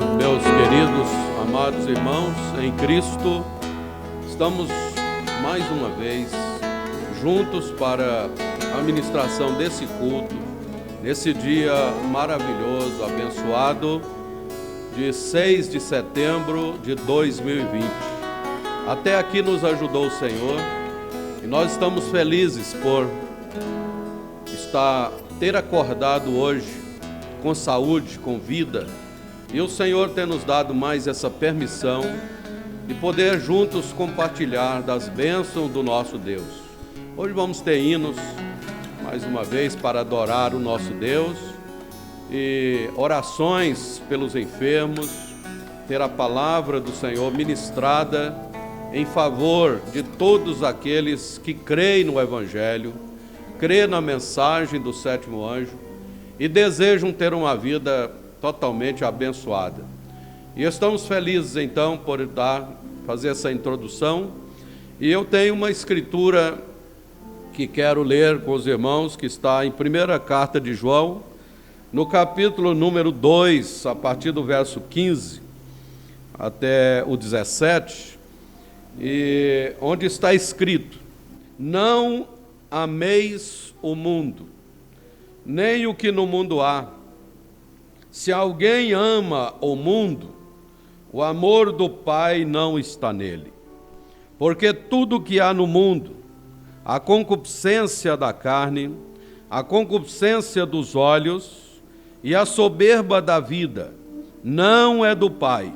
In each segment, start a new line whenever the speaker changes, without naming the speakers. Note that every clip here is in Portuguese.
meus queridos, amados irmãos em Cristo. Estamos mais uma vez juntos para a ministração desse culto, nesse dia maravilhoso, abençoado, de 6 de setembro de 2020. Até aqui nos ajudou o Senhor e nós estamos felizes por ter acordado hoje com saúde, com vida, e o Senhor tem nos dado mais essa permissão de poder juntos compartilhar das bênçãos do nosso Deus. Hoje vamos ter hinos, mais uma vez, para adorar o nosso Deus, e orações pelos enfermos, ter a palavra do Senhor ministrada em favor de todos aqueles que creem no Evangelho, creem na mensagem do sétimo anjo e desejam ter uma vida totalmente abençoada. E estamos felizes então por fazer essa introdução, e eu tenho uma escritura que quero ler com os irmãos, que está em primeira carta de João, no capítulo número 2, a partir do verso 15 até o 17, e onde está escrito: não ameis o mundo, nem o que no mundo há. Se alguém ama o mundo, o amor do Pai não está nele. Porque tudo que há no mundo, a concupiscência da carne, a concupiscência dos olhos e a soberba da vida, não é do Pai,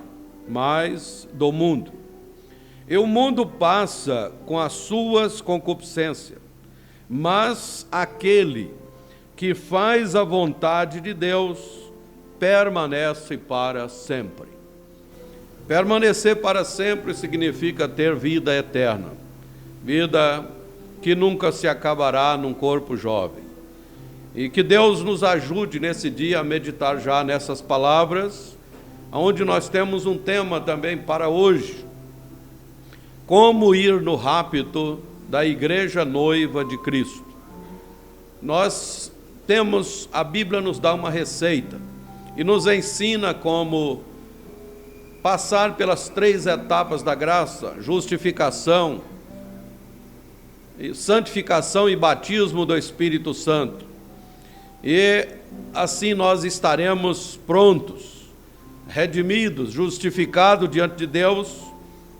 mas do mundo. E o mundo passa com as suas concupiscências, mas aquele que faz a vontade de Deus permanece para sempre. Permanecer para sempre significa ter vida eterna, vida que nunca se acabará num corpo jovem. E que Deus nos ajude nesse dia a meditar já nessas palavras, onde nós temos um tema também para hoje: como ir no rapto da igreja noiva de Cristo. Nós temos, a Bíblia nos dá uma receita e nos ensina como passar pelas 3 etapas da graça: justificação, santificação e batismo do Espírito Santo. E assim nós estaremos prontos, redimidos, justificados diante de Deus,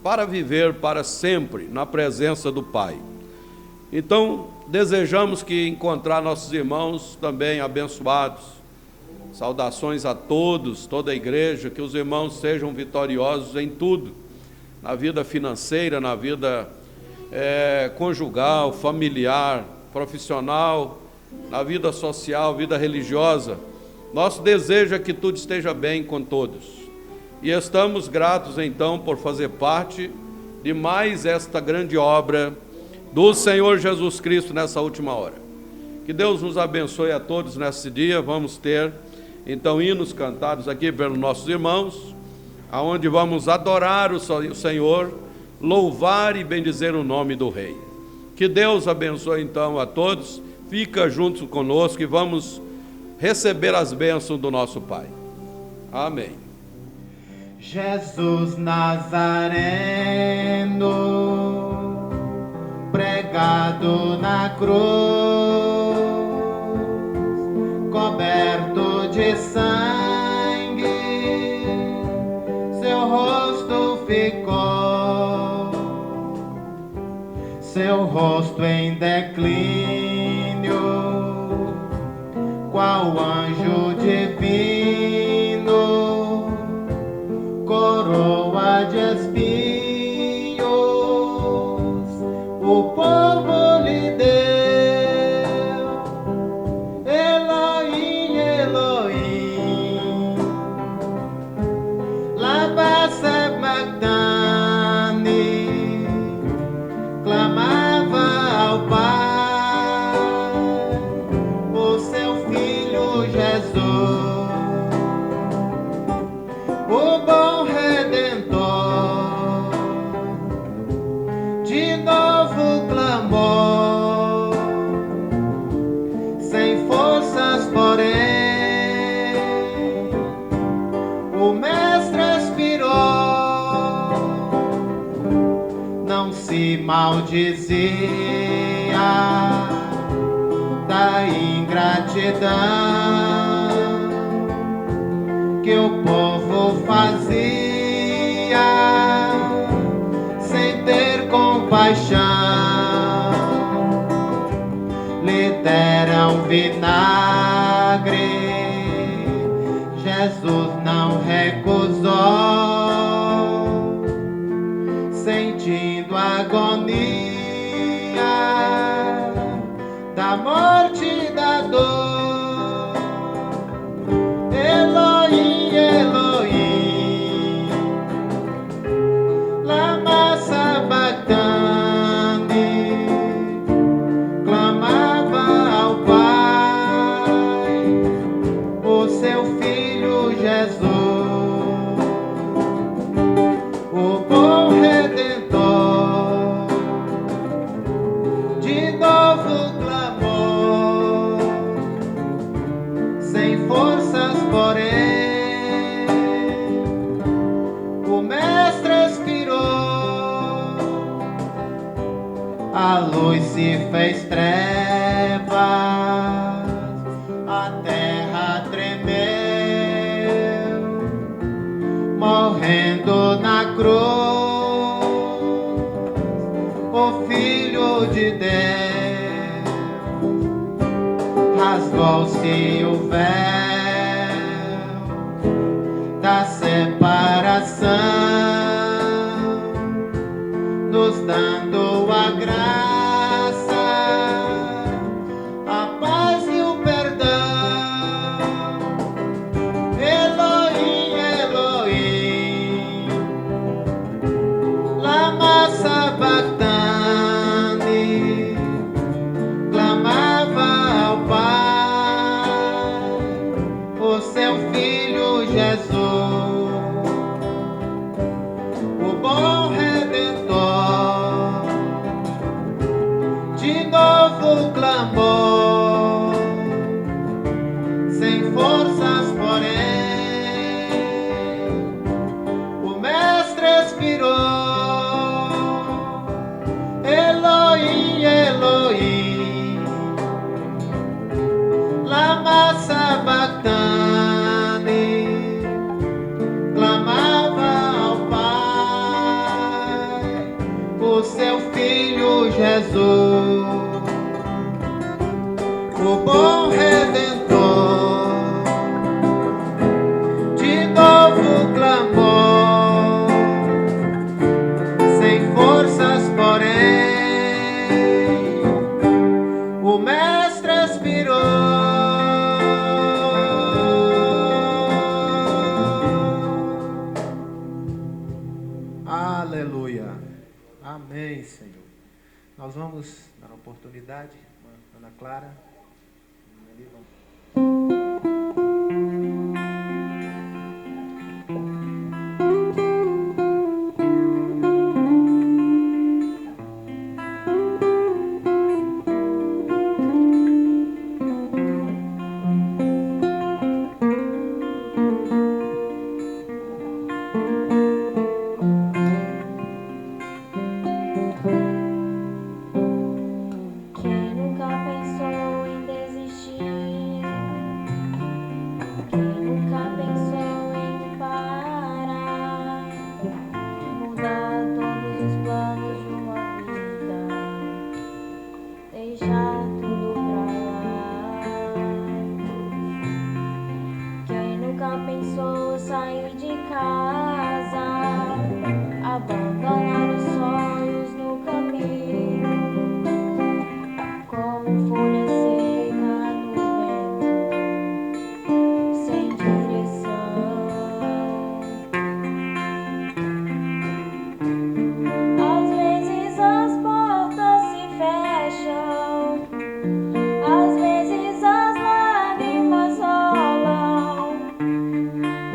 para viver para sempre na presença do Pai. Então, desejamos que encontrar nossos irmãos também abençoados. Saudações a todos, toda a igreja, que os irmãos sejam vitoriosos em tudo, na vida financeira, na vida conjugal, familiar, profissional, na vida social, vida religiosa. Nosso desejo é que tudo esteja bem com todos. E estamos gratos então por fazer parte de mais esta grande obra do Senhor Jesus Cristo nessa última hora. Que Deus nos abençoe a todos nesse dia. Vamos ter então hinos cantados aqui pelos nossos irmãos, aonde vamos adorar o Senhor, louvar e bendizer o nome do Rei. Que Deus abençoe então a todos. Fica junto conosco e vamos receber as bênçãos do nosso Pai. Amém.
Jesus Nazareno, pregado na cruz, coberto de sangue, seu rosto ficou, seu rosto em declínio, qual anjo divino, coroa de espinhos, o povo lhe deu. Elohim, Elohim, lama sabachthani, clamava ao Pai por seu filho Jesus, o bom Redentor. maldizia da ingratidão que o povo fazia sem ter compaixão. Lhe deram vinagre, Jesus não recusou, sentindo a agonia da morte e da dor. Elohim, Elohim, lama sabachthani, clamava ao Pai o seu Filho Jesus, o bom Redentor. De novo clamou, sem forças, porém, o Mestre expirou. A luz se fez trevas, a terra tremeu, morrendo na cruz, o Filho de Deus. Rasgou-se o véu da separação, nos dando a graça, a paz e o perdão. Elohim, Elohim, lama sabachthani, clamava ao Pai o seu Filho Jesus, o bom Redentor. De novo clamou, sem forças, porém, o Mestre expirou. Elohim, Elohim, lama sabachthani, clamava ao Pai o seu Filho Jesus, o bom Redentor. De novo clamou, sem forças, porém, o Mestre expirou. Aleluia. Amém, Senhor. Nós vamos dar oportunidade, Ana Clara.
Quem nunca pensou em desistir? Quem nunca pensou em parar? Mudar todos os planos de uma vida, deixar tudo pra lá. Quem nunca pensou sair de casa, abandonar os sonhos no caminho, como folha seca no vento, sem direção. Às vezes as portas se fecham, às vezes as lágrimas rolam,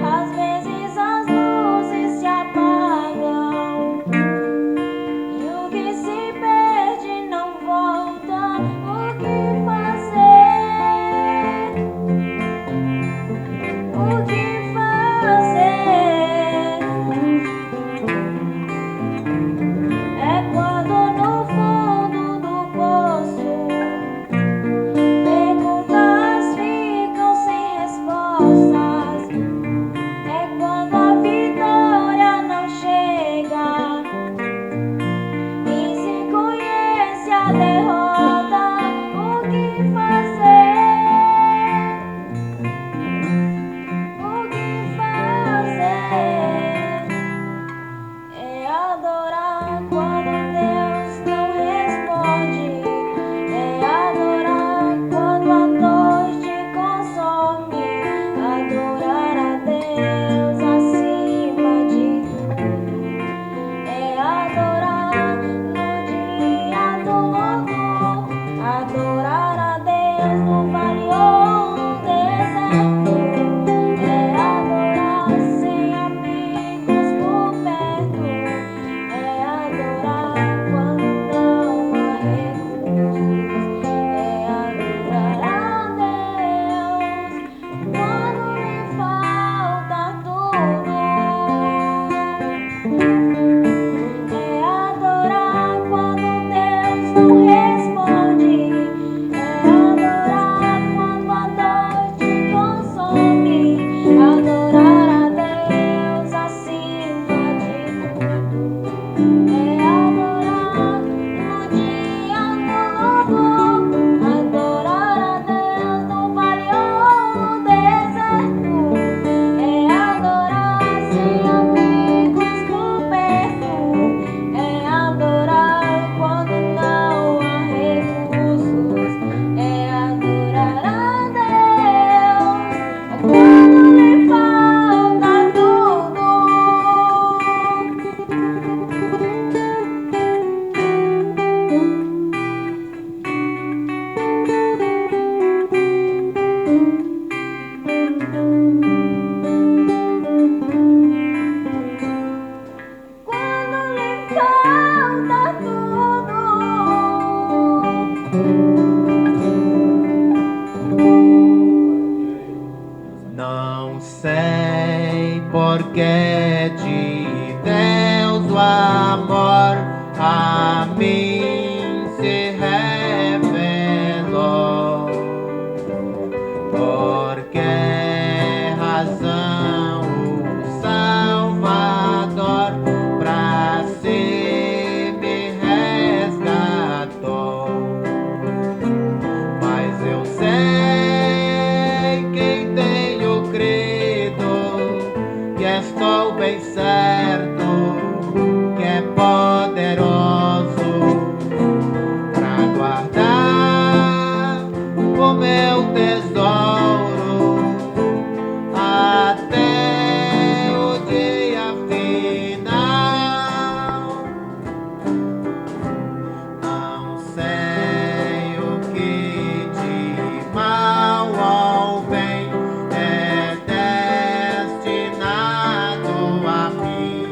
às vezes as luzes
é de Deus o amor a mim se revelou. Por que razão o Salvador pra si me resgatou? Mas eu sei quem tenho crido, que estou bem certo que é poderoso pra guardar o meu tesouro até o dia final. Não sei o que de mal ou bem é destinado a mim.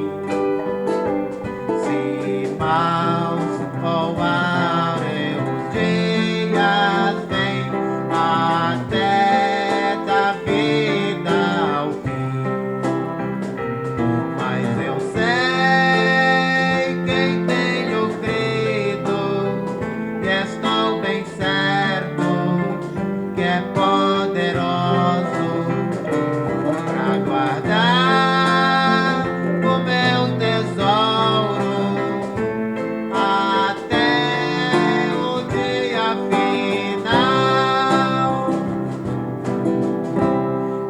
Se maus ou áureos dias vêm até da vida ao fim. Mas eu sei quem tenho crido, que estou bem certo que é poderoso pra guardar o meu tesouro até o dia final.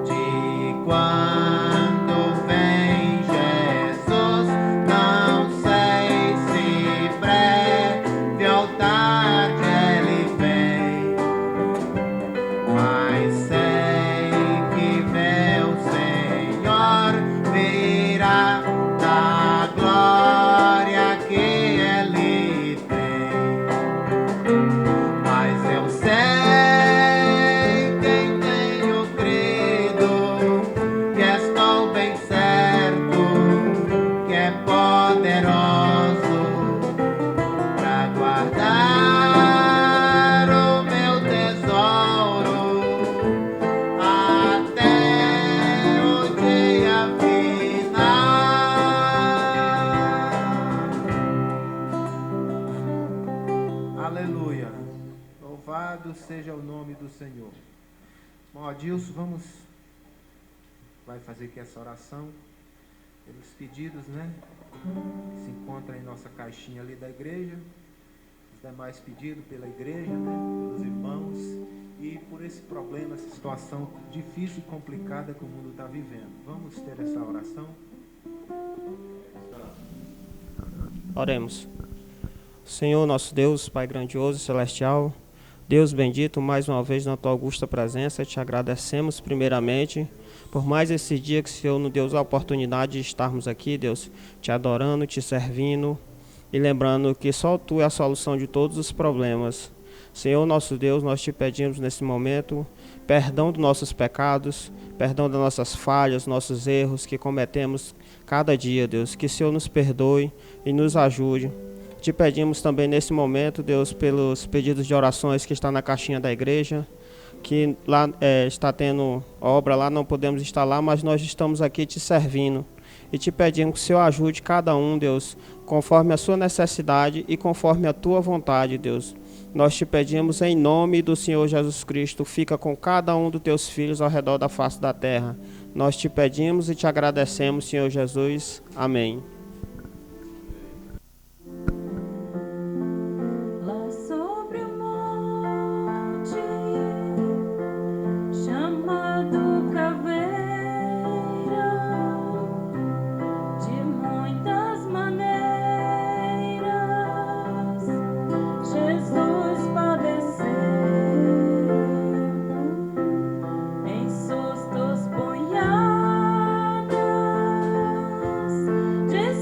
De quando vem Jesus, não sei se breve ou tarde ele vem, mas sei que meu Senhor virá na glória que ele tem. Mas eu sei quem tenho crido, que estou bem certo que é poderoso pra guardar o meu tesouro até o dia final. Aleluia. Louvado seja o nome do Senhor. Bom, Adilson, vai fazer aqui essa oração pelos pedidos, né? Que se encontra em nossa caixinha ali da igreja. Os demais pedidos pela igreja, né? Pelos irmãos e por esse problema, essa situação difícil e complicada que o mundo está vivendo. Vamos ter essa oração?
Oremos. Senhor, nosso Deus, Pai grandioso e celestial, Deus bendito, mais uma vez na tua augusta presença, te agradecemos primeiramente por mais esse dia que o Senhor nos deu a oportunidade de estarmos aqui, Deus, te adorando, te servindo e lembrando que só tu é a solução de todos os problemas. Senhor, nosso Deus, nós te pedimos nesse momento perdão dos nossos pecados, perdão das nossas falhas, nossos erros que cometemos cada dia, Deus, que o Senhor nos perdoe e nos ajude. Te pedimos também nesse momento, Deus, pelos pedidos de orações que está na caixinha da igreja, que lá está tendo obra, lá não podemos estar lá, mas nós estamos aqui te servindo. E te pedimos que o Senhor ajude cada um, Deus, conforme a sua necessidade e conforme a tua vontade, Deus. Nós te pedimos em nome do Senhor Jesus Cristo, fica com cada um dos teus filhos ao redor da face da terra. Nós te pedimos e te agradecemos, Senhor Jesus. Amém.
Lá sobre o monte chamado Caveira, de muitas maneiras Jesus padeceu, em sustos, punhadas de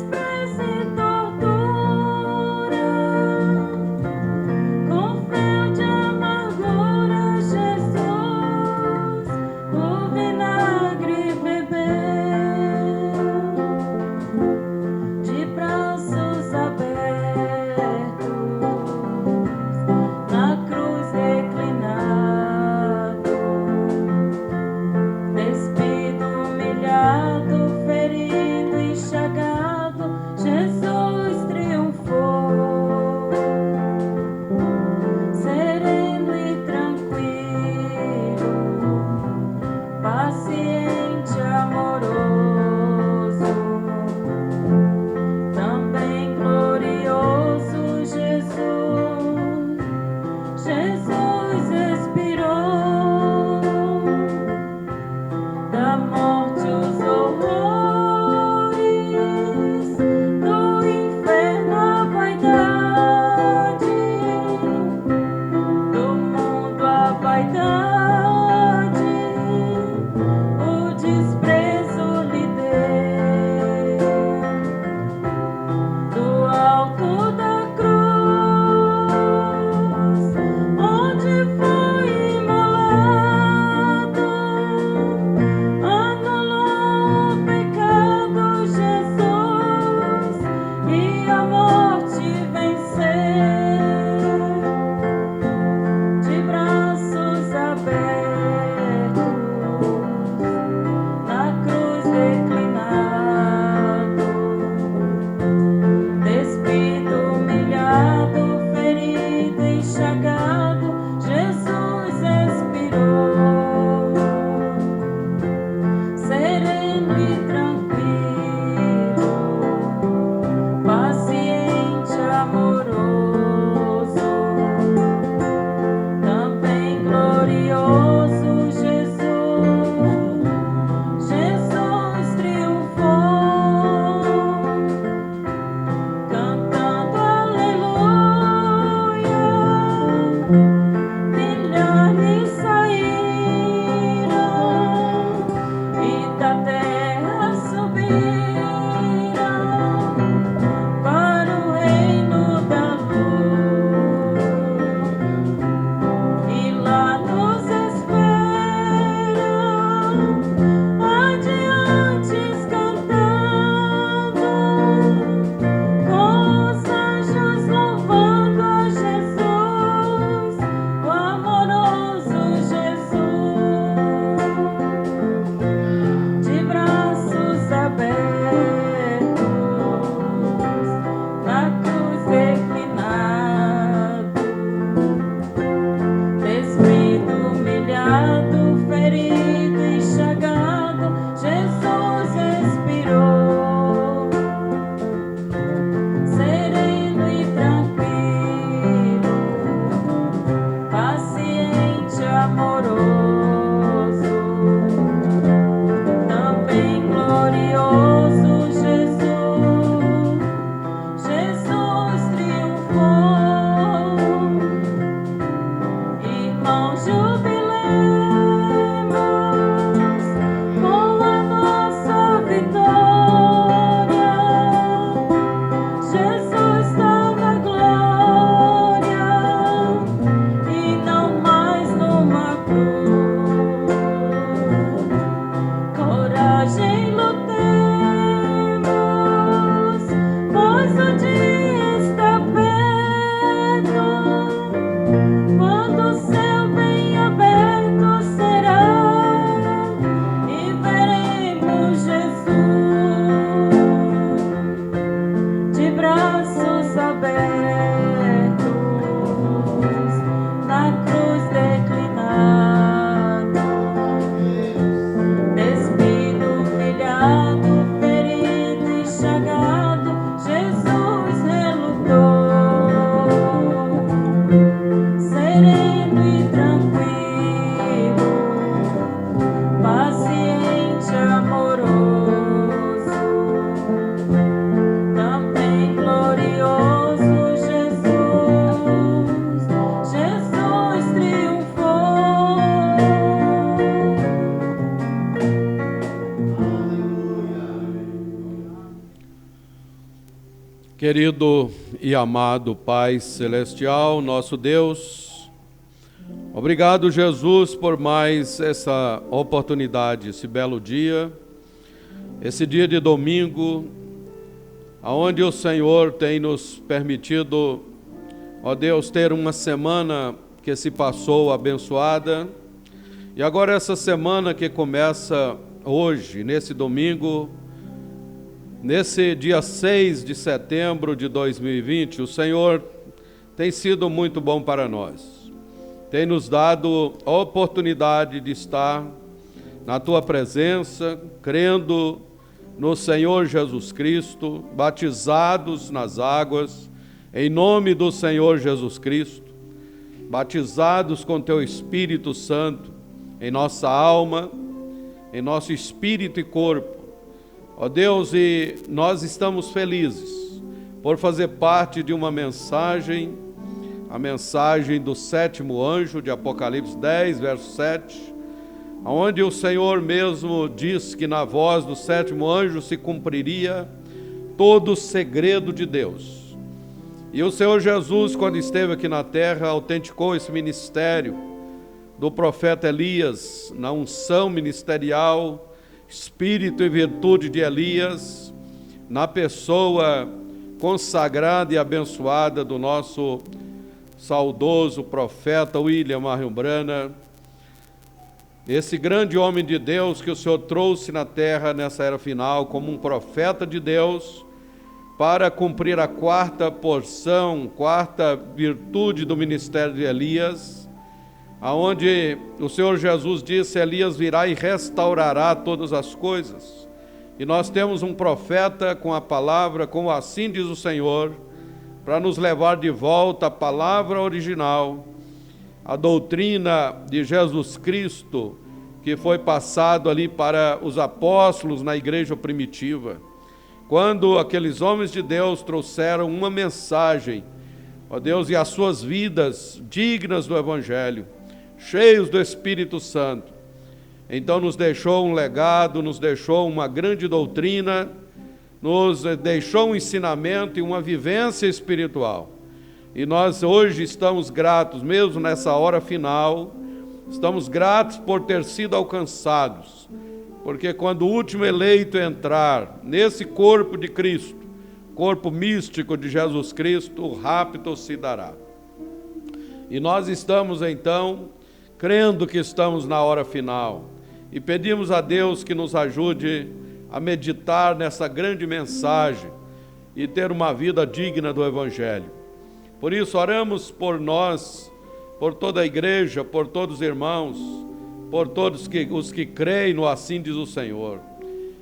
Querido e amado Pai Celestial, nosso Deus, obrigado, Jesus, por mais essa oportunidade, esse belo dia, esse dia de domingo, aonde o Senhor tem nos permitido, ó Deus, ter uma semana que se passou abençoada, e agora essa semana que começa hoje, nesse domingo, nesse dia 6 de setembro de 2020, o Senhor tem sido muito bom para nós. Tem nos dado a oportunidade de estar na Tua presença, crendo no Senhor Jesus Cristo, batizados nas águas, em nome do Senhor Jesus Cristo, batizados com Teu Espírito Santo, em nossa alma, em nosso espírito e corpo. Ó Deus, e nós estamos felizes por fazer parte de uma mensagem, a mensagem do 7º anjo de Apocalipse 10, verso 7, onde o Senhor mesmo diz que na voz do 7º anjo se cumpriria todo o segredo de Deus. E o Senhor Jesus, quando esteve aqui na terra, autenticou esse ministério do profeta Elias, na unção ministerial, espírito e virtude de Elias, na pessoa consagrada e abençoada do nosso saudoso profeta William Marion Branham, esse grande homem de Deus que o Senhor trouxe na terra nessa era final como um profeta de Deus para cumprir a quarta porção, quarta virtude do ministério de Elias, aonde o Senhor Jesus disse: Elias virá e restaurará todas as coisas. E nós temos um profeta com a palavra, como assim diz o Senhor, para nos levar de volta à palavra original, a doutrina de Jesus Cristo, que foi passado ali para os apóstolos na igreja primitiva. Quando aqueles homens de Deus trouxeram uma mensagem, ó Deus, e as suas vidas dignas do Evangelho, cheios do Espírito Santo, então nos deixou um legado, nos deixou uma grande doutrina, nos deixou um ensinamento e uma vivência espiritual. E nós hoje estamos gratos, mesmo nessa hora final, estamos gratos por ter sido alcançados, porque quando o último eleito entrar nesse corpo de Cristo, corpo místico de Jesus Cristo, o rapto se dará. E nós estamos então crendo que estamos na hora final, e pedimos a Deus que nos ajude a meditar nessa grande mensagem e ter uma vida digna do Evangelho. Por isso, oramos por nós, por toda a igreja, por todos os irmãos, por todos os que creem no assim diz o Senhor,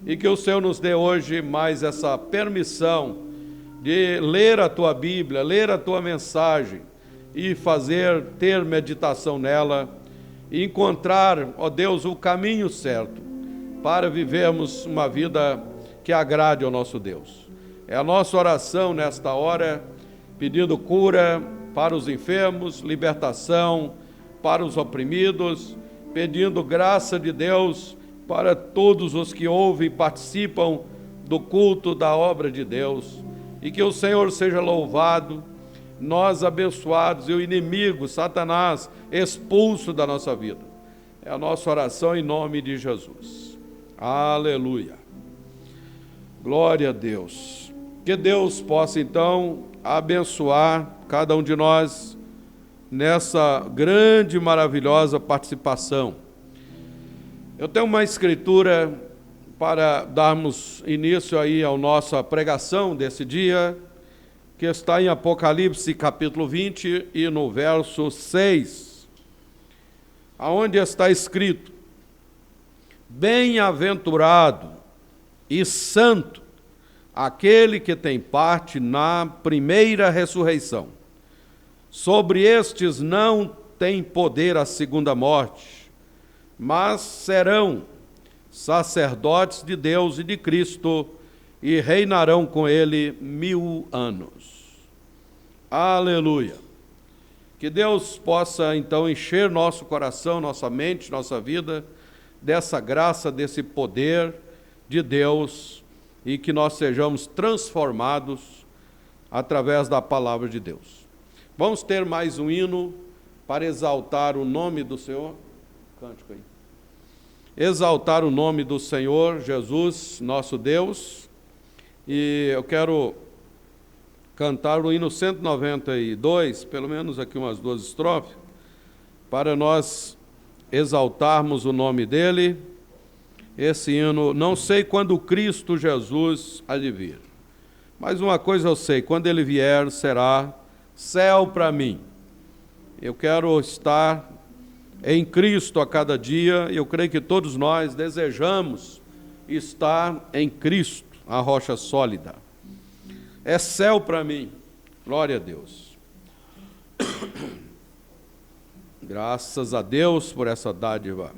e que o Senhor nos dê hoje mais essa permissão de ler a Tua Bíblia, ler a Tua mensagem e ter meditação nela, e encontrar, ó Deus, o caminho certo para vivermos uma vida que agrade ao nosso Deus. É a nossa oração nesta hora, pedindo cura para os enfermos, libertação para os oprimidos, pedindo graça de Deus para todos os que ouvem e participam do culto da obra de Deus, e que o Senhor seja louvado, nós abençoados e o inimigo, Satanás, expulso da nossa vida. É a nossa oração em nome de Jesus. Aleluia. Glória a Deus. Que Deus possa então abençoar cada um de nós nessa grande e maravilhosa participação. Eu tenho uma escritura para darmos início aí à nossa pregação desse dia, que está em Apocalipse capítulo 20 e no verso 6, aonde está escrito: Bem-aventurado e santo aquele que tem parte na primeira ressurreição. Sobre estes não tem poder a segunda morte, mas serão sacerdotes de Deus e de Cristo, e reinarão com ele 1000 anos. Aleluia! Que Deus possa então encher nosso coração, nossa mente, nossa vida, dessa graça, desse poder de Deus, e que nós sejamos transformados através da palavra de Deus. Vamos ter mais um hino para exaltar o nome do Senhor. Cântico aí. Exaltar o nome do Senhor Jesus, nosso Deus. E eu quero cantar o hino 192, pelo menos aqui umas 2 estrofes, para nós exaltarmos o nome dele. Esse hino, não sei quando Cristo Jesus há de vir, mas uma coisa eu sei, quando ele vier será céu para mim. Eu quero estar em Cristo a cada dia, e eu creio que todos nós desejamos estar em Cristo, a rocha sólida. É céu para mim, glória a Deus. Graças a Deus por essa dádiva.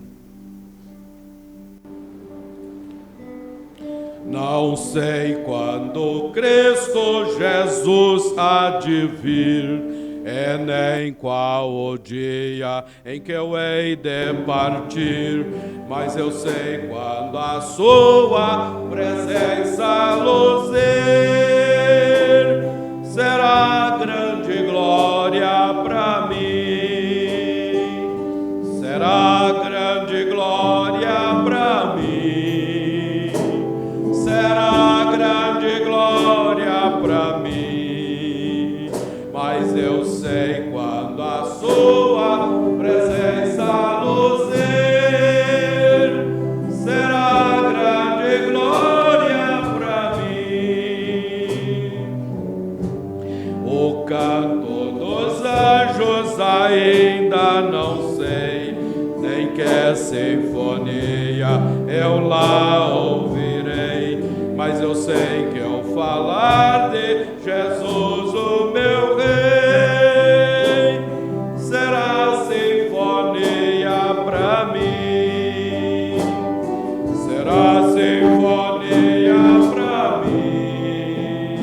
Não sei quando Cristo Jesus há de vir, e nem qual o dia em que eu hei de partir, mas eu sei quando a sua presença luzir, será grande glória para mim, será grande glória para mim, será grande glória para mim, mas eu sei quando a sua presença luzir, será grande glória para mim. O canto dos anjos ainda não sei, nem que sinfonia eu lá ouvirei, mas eu sei que eu falar de Jesus, o meu Rei, será sinfonia para mim, será sinfonia para mim,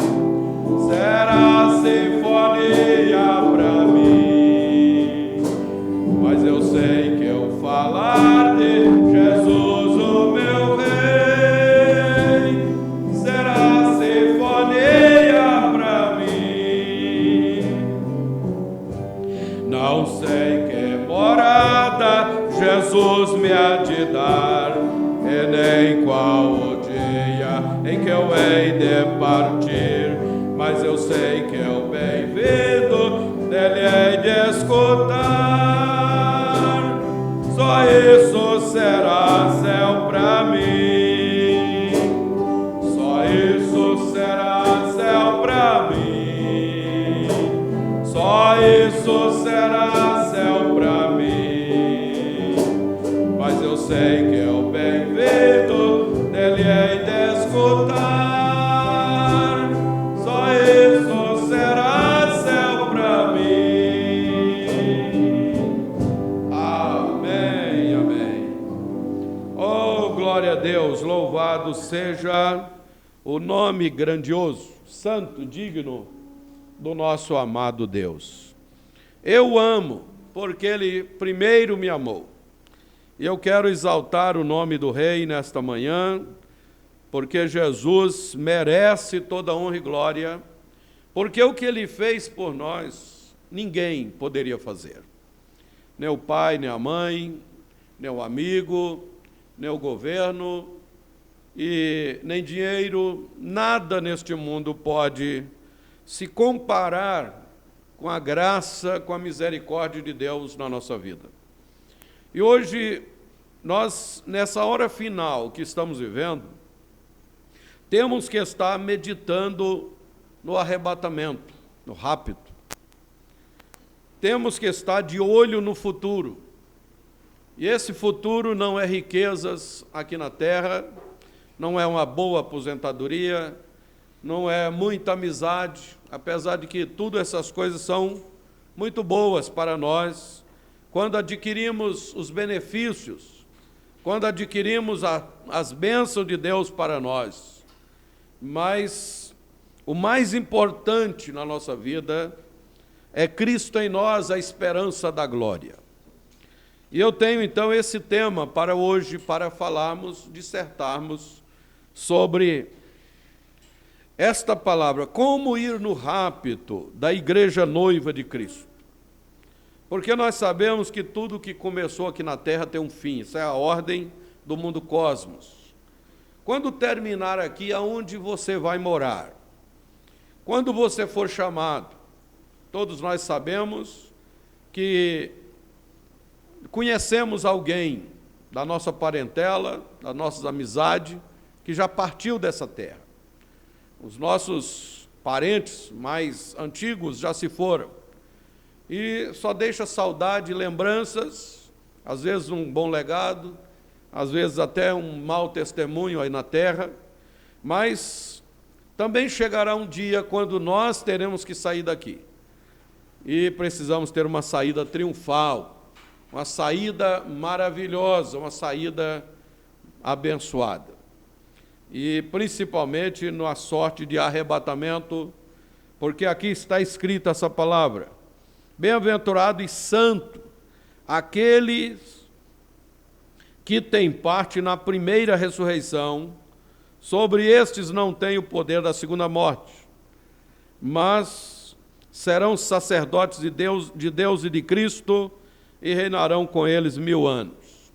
será sinfonia para mim, mas eu sei que eu falar de Jesus, o meu Rei, será sinfonia para mim. Não sei que morada Jesus me há de dar, e nem qual o dia em que eu hei de partir, mas eu sei que eu bem-vindo dele hei de escutar. Só isso será céu para mim, só isso será céu para mim, só isso será céu para mim, mas eu sei que eu bem-vindo dele hei de escutar. Só isso será céu para mim. Amém, amém. Oh, glória a Deus, louvado seja o nome grandioso, santo, digno do nosso amado Deus. Eu amo, porque Ele primeiro me amou. E eu quero exaltar o nome do Rei nesta manhã, porque Jesus merece toda honra e glória, porque o que Ele fez por nós, ninguém poderia fazer. Nem o pai, nem a mãe, nem o amigo, nem o governo, e nem dinheiro, nada neste mundo pode se comparar com a graça, com a misericórdia de Deus na nossa vida. E hoje, nós, nessa hora final que estamos vivendo, temos que estar meditando no arrebatamento, no rápido. Temos que estar de olho no futuro. E esse futuro não é riquezas aqui na terra, não é uma boa aposentadoria, não é muita amizade, apesar de que todas essas coisas são muito boas para nós, quando adquirimos os benefícios, quando adquirimos as bênçãos de Deus para nós. Mas o mais importante na nossa vida é Cristo em nós, a esperança da glória. E eu tenho então esse tema para hoje, para falarmos, dissertarmos sobre esta palavra, como ir no rapto da igreja noiva de Cristo. Porque nós sabemos que tudo que começou aqui na terra tem um fim, isso é a ordem do mundo cosmos. Quando terminar aqui, aonde você vai morar? Quando você for chamado? Todos nós sabemos que conhecemos alguém da nossa parentela, das nossas amizades, que já partiu dessa terra. Os nossos parentes mais antigos já se foram. E só deixa saudade e lembranças, às vezes um bom legado, às vezes até um mau testemunho aí na terra, mas também chegará um dia quando nós teremos que sair daqui. E precisamos ter uma saída triunfal, uma saída maravilhosa, uma saída abençoada. E principalmente na sorte de arrebatamento, porque aqui está escrita essa palavra: bem-aventurado e santo aqueles que têm parte na primeira ressurreição. Sobre estes não tem o poder da segunda morte, mas serão sacerdotes de Deus e de Cristo e reinarão com eles 1000 anos.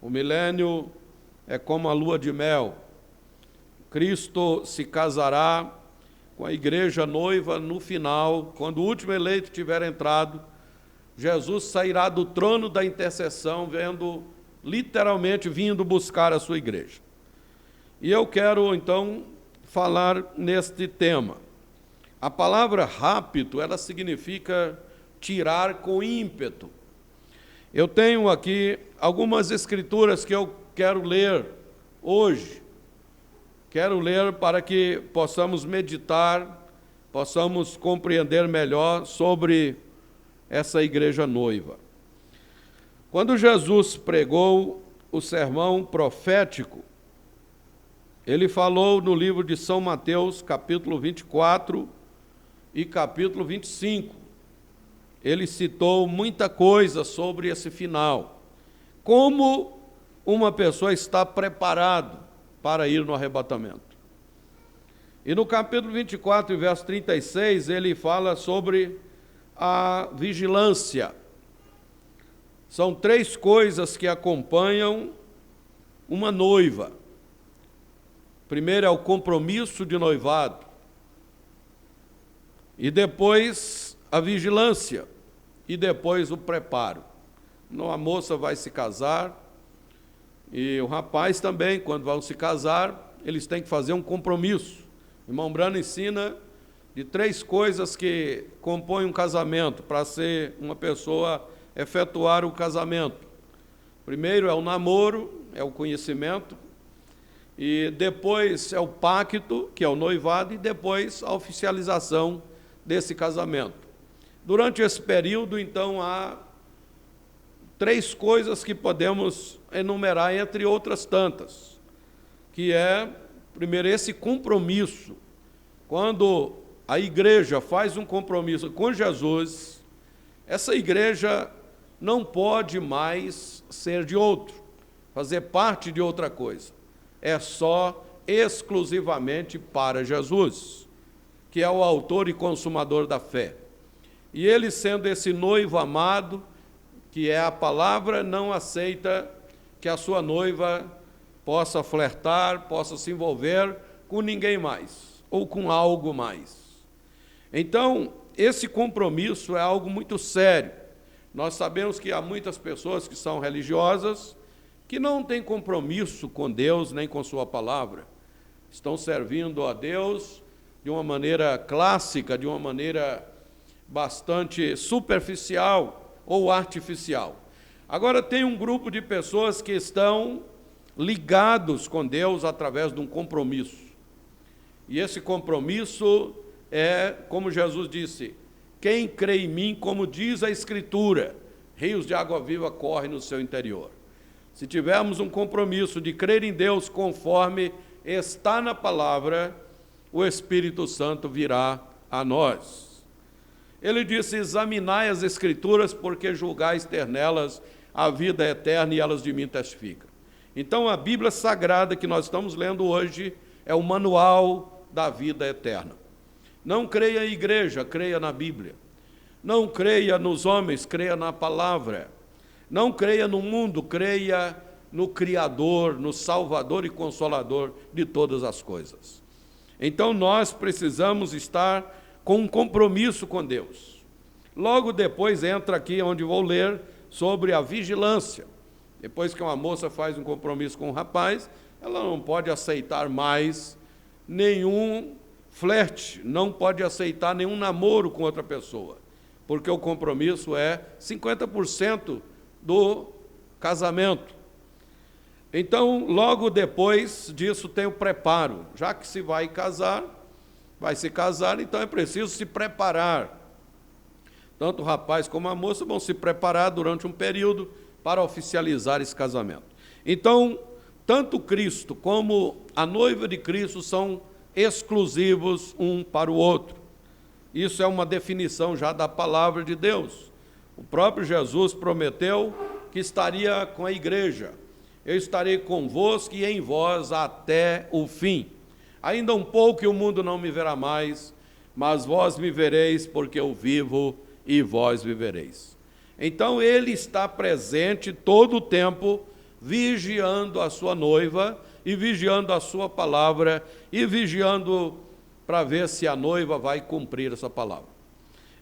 O milênio é como a lua de mel. Cristo se casará com a igreja noiva no final, quando o último eleito tiver entrado. Jesus sairá do trono da intercessão, literalmente vindo buscar a sua igreja. E eu quero, então, falar neste tema. A palavra rapto, ela significa tirar com ímpeto. Eu tenho aqui algumas escrituras que eu quero ler hoje. Quero ler para que possamos meditar, possamos compreender melhor sobre essa igreja noiva. Quando Jesus pregou o sermão profético, ele falou no livro de São Mateus, capítulo 24 e capítulo 25. Ele citou muita coisa sobre esse final. Como uma pessoa está preparada para ir no arrebatamento. E no capítulo 24, verso 36, ele fala sobre a vigilância. São 3 coisas que acompanham uma noiva. Primeiro é o compromisso de noivado. E depois a vigilância. E depois o preparo. A moça vai se casar. E o rapaz também, quando vão se casar, eles têm que fazer um compromisso. O irmão Brano ensina de 3 coisas que compõem um casamento, para ser uma pessoa efetuar o casamento. Primeiro é o namoro, é o conhecimento, e depois é o pacto, que é o noivado, e depois a oficialização desse casamento. Durante esse período, então, há 3 coisas que podemos enumerar, entre outras tantas, que é, primeiro, esse compromisso. Quando a igreja faz um compromisso com Jesus, essa igreja não pode mais ser de outro, fazer parte de outra coisa. É só exclusivamente para Jesus, que é o autor e consumador da fé. E ele, sendo esse noivo amado, que é a palavra, não aceita que a sua noiva possa flertar, possa se envolver com ninguém mais, ou com algo mais. Então, esse compromisso é algo muito sério. Nós sabemos que há muitas pessoas que são religiosas, que não têm compromisso com Deus, nem com sua palavra. Estão servindo a Deus de uma maneira clássica, de uma maneira bastante superficial ou artificial. Agora, tem um grupo de pessoas que estão ligados com Deus através de um compromisso. E esse compromisso é, como Jesus disse, quem crê em mim, como diz a Escritura, rios de água viva correm no seu interior. Se tivermos um compromisso de crer em Deus conforme está na palavra, o Espírito Santo virá a nós. Ele disse, examinai as Escrituras, porque julgais ter nelas a vida eterna e elas de mim testificam. Então, a Bíblia Sagrada que nós estamos lendo hoje é o manual da vida eterna. Não creia em igreja, creia na Bíblia. Não creia nos homens, creia na palavra. Não creia no mundo, creia no Criador, no Salvador e Consolador de todas as coisas. Então nós precisamos estar com um compromisso com Deus. Logo depois entra aqui onde vou ler sobre a vigilância. Depois que uma moça faz um compromisso com um rapaz, ela não pode aceitar mais nenhum flerte, não pode aceitar nenhum namoro com outra pessoa, porque o compromisso é 50% do casamento. Então, logo depois disso tem o preparo. Já que se vai se casar, então é preciso se preparar. Tanto o rapaz como a moça vão se preparar durante um período para oficializar esse casamento. Então, tanto Cristo como a noiva de Cristo são exclusivos um para o outro. Isso é uma definição já da palavra de Deus. O próprio Jesus prometeu que estaria com a igreja. Eu estarei convosco e em vós até o fim. Ainda um pouco e o mundo não me verá mais, mas vós me vereis, porque eu vivo e vós vivereis. Então ele está presente todo o tempo, vigiando a sua noiva e vigiando a sua palavra e vigiando para ver se a noiva vai cumprir essa palavra.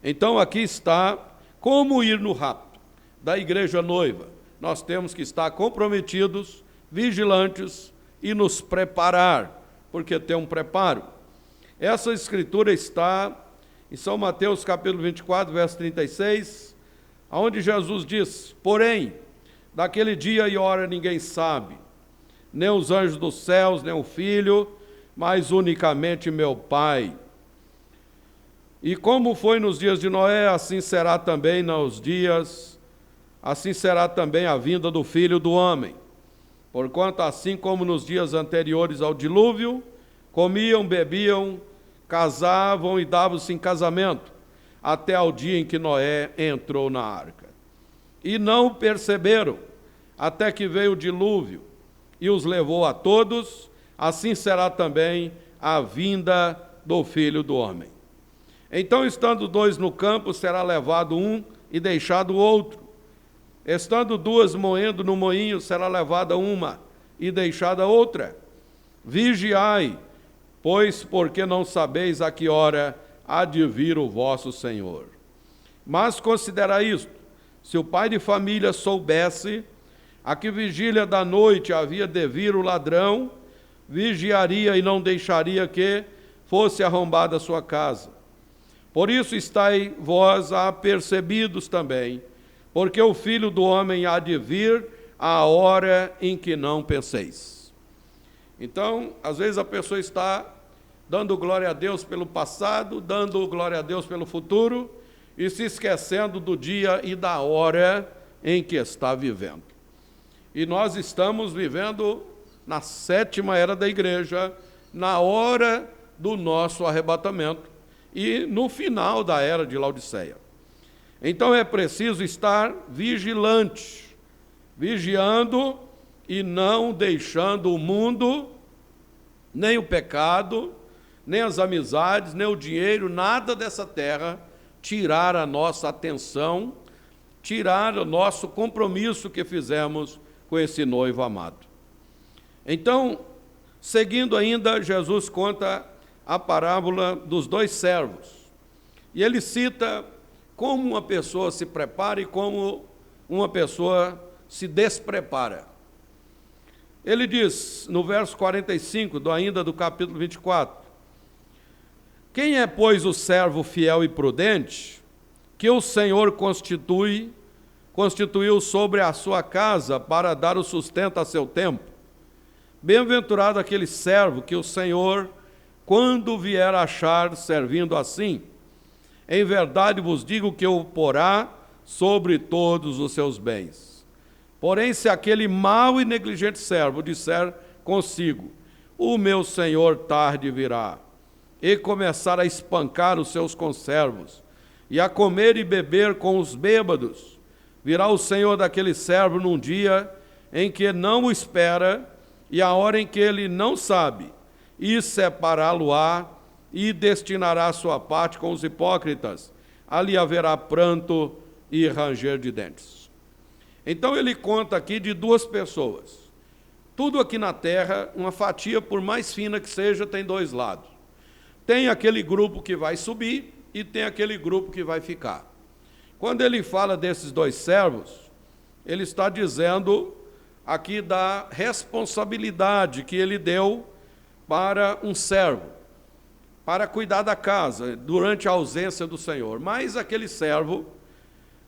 Então aqui está como ir no rapto da igreja noiva. Nós temos que estar comprometidos, vigilantes e nos preparar, porque tem um preparo. Essa escritura está em São Mateus capítulo 24, verso 36, onde Jesus diz: porém, daquele dia e hora ninguém sabe, nem os anjos dos céus, nem o Filho, mas unicamente meu Pai. E como foi nos dias de Noé, assim será também a vinda do Filho do Homem. Porquanto assim como nos dias anteriores ao dilúvio, comiam, bebiam, casavam e davam-se em casamento, até ao dia em que Noé entrou na arca. E não perceberam, até que veio o dilúvio, e os levou a todos, assim será também a vinda do Filho do Homem. Então, estando dois no campo, será levado um e deixado o outro. Estando duas moendo no moinho, será levada uma e deixada outra. Vigiai, pois porque não sabeis a que hora há de vir o vosso Senhor. Mas considerai isto: se o pai de família soubesse a que vigília da noite havia de vir o ladrão, vigiaria e não deixaria que fosse arrombada a sua casa. Por isso estai vós apercebidos também, porque o Filho do Homem há de vir à hora em que não penseis. Então, às vezes a pessoa está dando glória a Deus pelo passado, dando glória a Deus pelo futuro, e se esquecendo do dia e da hora em que está vivendo. E nós estamos vivendo na 7ª era da igreja, na hora do nosso arrebatamento e no final da era de Laodiceia. Então é preciso estar vigilante, vigiando e não deixando o mundo, nem o pecado, nem as amizades, nem o dinheiro, nada dessa terra tirar a nossa atenção, tirar o nosso compromisso que fizemos com esse noivo amado. Então, seguindo ainda, Jesus conta a parábola dos dois servos. E ele cita como uma pessoa se prepara e como uma pessoa se desprepara. Ele diz, no verso 45, ainda do capítulo 24, quem é, pois, o servo fiel e prudente, que o Senhor constituiu sobre a sua casa para dar o sustento a seu tempo? Bem-aventurado aquele servo que o Senhor, quando vier achar servindo assim, em verdade vos digo que o porá sobre todos os seus bens. Porém, se aquele mau e negligente servo disser consigo, o meu senhor tarde virá, e começar a espancar os seus conservos, e a comer e beber com os bêbados, virá o senhor daquele servo num dia em que não o espera, e a hora em que ele não sabe, e separá-lo-á, e destinará a sua parte com os hipócritas. Ali haverá pranto e ranger de dentes. Então ele conta aqui de duas pessoas. Tudo aqui na terra, uma fatia, por mais fina que seja, tem dois lados. Tem aquele grupo que vai subir e tem aquele grupo que vai ficar. Quando ele fala desses dois servos, ele está dizendo aqui da responsabilidade que ele deu para um servo, para cuidar da casa durante a ausência do Senhor. Mas aquele servo,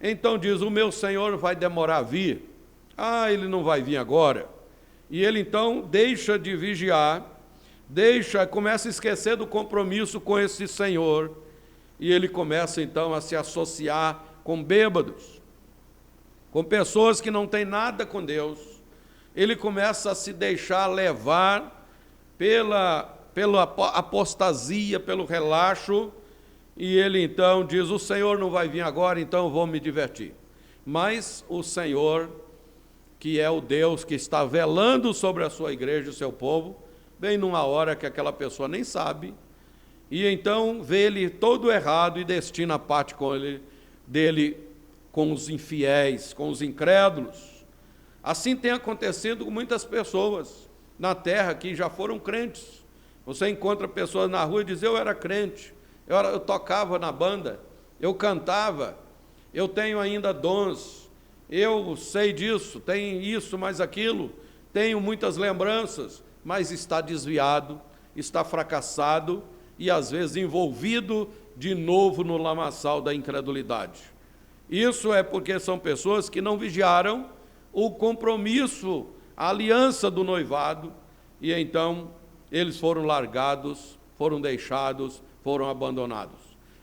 então diz, o meu Senhor vai demorar a vir. Ele não vai vir agora. E ele então deixa de vigiar, começa a esquecer do compromisso com esse Senhor, e ele começa então a se associar com bêbados, com pessoas que não têm nada com Deus. Ele começa a se deixar levar pela apostasia, pelo relaxo, e ele então diz, o Senhor não vai vir agora, então eu vou me divertir. Mas o Senhor, que é o Deus que está velando sobre a sua igreja e o seu povo, vem numa hora que aquela pessoa nem sabe, e então vê ele todo errado e destina a parte dele com os infiéis, com os incrédulos. Assim tem acontecido com muitas pessoas na terra que já foram crentes. Você encontra pessoas na rua e diz, eu era crente, eu tocava na banda, eu cantava, eu tenho ainda dons, eu sei disso, tenho isso, mais aquilo, tenho muitas lembranças, mas está desviado, está fracassado e às vezes envolvido de novo no lamaçal da incredulidade. Isso é porque são pessoas que não vigiaram o compromisso, a aliança do noivado, e então eles foram largados, foram deixados, foram abandonados.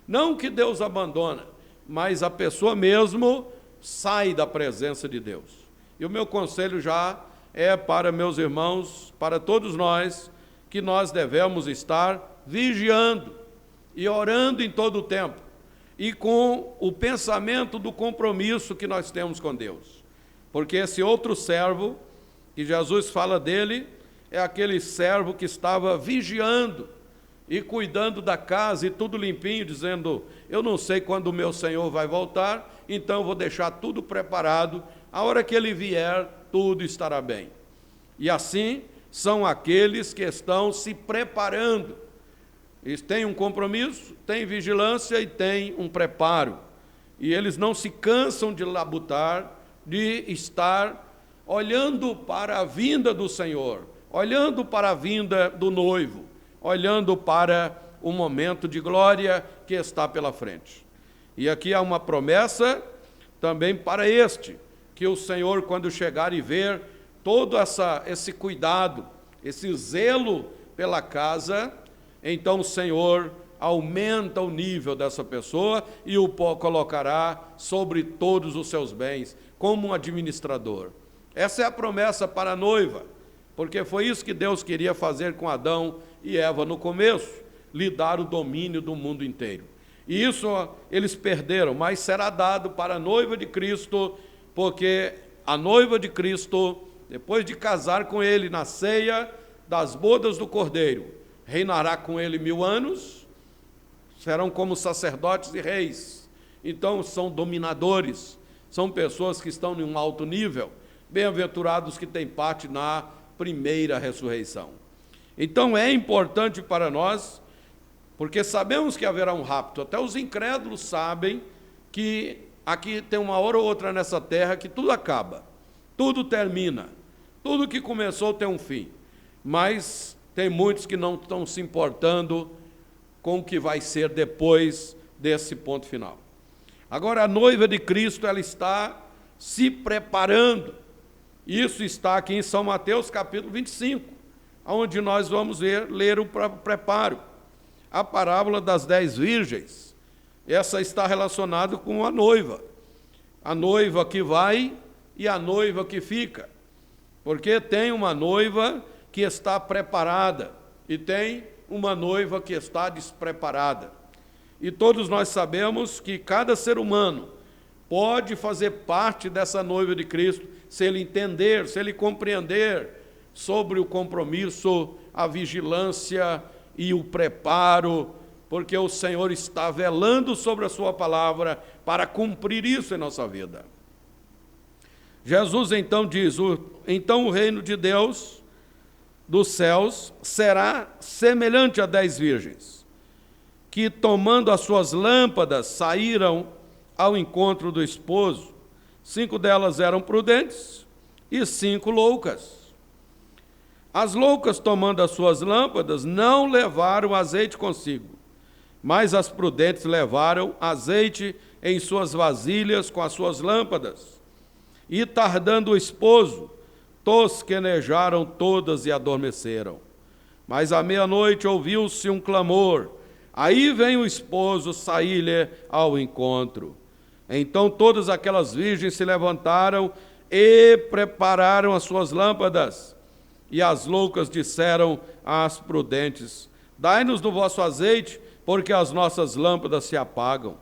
Não que Deus abandona, mas a pessoa mesmo sai da presença de Deus. E o meu conselho já é para meus irmãos, para todos nós, que nós devemos estar vigiando e orando em todo o tempo, e com o pensamento do compromisso que nós temos com Deus. Porque esse outro servo, que Jesus fala dele, é aquele servo que estava vigiando e cuidando da casa e tudo limpinho, dizendo, eu não sei quando o meu Senhor vai voltar, então eu vou deixar tudo preparado, a hora que ele vier, tudo estará bem. E assim são aqueles que estão se preparando. Eles têm um compromisso, têm vigilância e têm um preparo. E eles não se cansam de labutar, de estar olhando para a vinda do Senhor, olhando para a vinda do noivo, olhando para o momento de glória que está pela frente. E aqui há uma promessa também para que o Senhor, quando chegar e ver todo esse cuidado, esse zelo pela casa, então o Senhor aumenta o nível dessa pessoa e o colocará sobre todos os seus bens, como um administrador. Essa é a promessa para a noiva, porque foi isso que Deus queria fazer com Adão e Eva no começo, lhe dar o domínio do mundo inteiro. E isso eles perderam, mas será dado para a noiva de Cristo, porque a noiva de Cristo, depois de casar com ele na ceia das bodas do Cordeiro, reinará com ele 1000 anos, serão como sacerdotes e reis. Então são dominadores, são pessoas que estão em um alto nível, bem-aventurados que têm parte na primeira ressurreição. Então é importante para nós, porque sabemos que haverá um rapto, até os incrédulos sabem que aqui tem uma hora ou outra nessa terra que tudo acaba, tudo termina, tudo que começou tem um fim, mas tem muitos que não estão se importando com o que vai ser depois desse ponto final. Agora, a noiva de Cristo, ela está se preparando. Isso está aqui em São Mateus, capítulo 25, onde nós vamos ler o preparo. A parábola das 10 virgens. Essa está relacionada com a noiva que vai e a noiva que fica. Porque tem uma noiva que está preparada e tem uma noiva que está despreparada. E todos nós sabemos que cada ser humano pode fazer parte dessa noiva de Cristo, se ele entender, se ele compreender, sobre o compromisso, a vigilância e o preparo, porque o Senhor está velando sobre a sua palavra para cumprir isso em nossa vida. Jesus então diz, então o reino de Deus, dos céus, será semelhante a 10 virgens, que tomando as suas lâmpadas saíram ao encontro do esposo. 5 delas eram prudentes e 5 loucas. As loucas, tomando as suas lâmpadas, não levaram azeite consigo, mas as prudentes levaram azeite em suas vasilhas com as suas lâmpadas. E tardando o esposo, tosquenejaram todas e adormeceram. Mas à meia-noite ouviu-se um clamor, aí vem o esposo sair-lhe ao encontro. Então todas aquelas virgens se levantaram e prepararam as suas lâmpadas. E as loucas disseram às prudentes, dai-nos do vosso azeite, porque as nossas lâmpadas se apagam.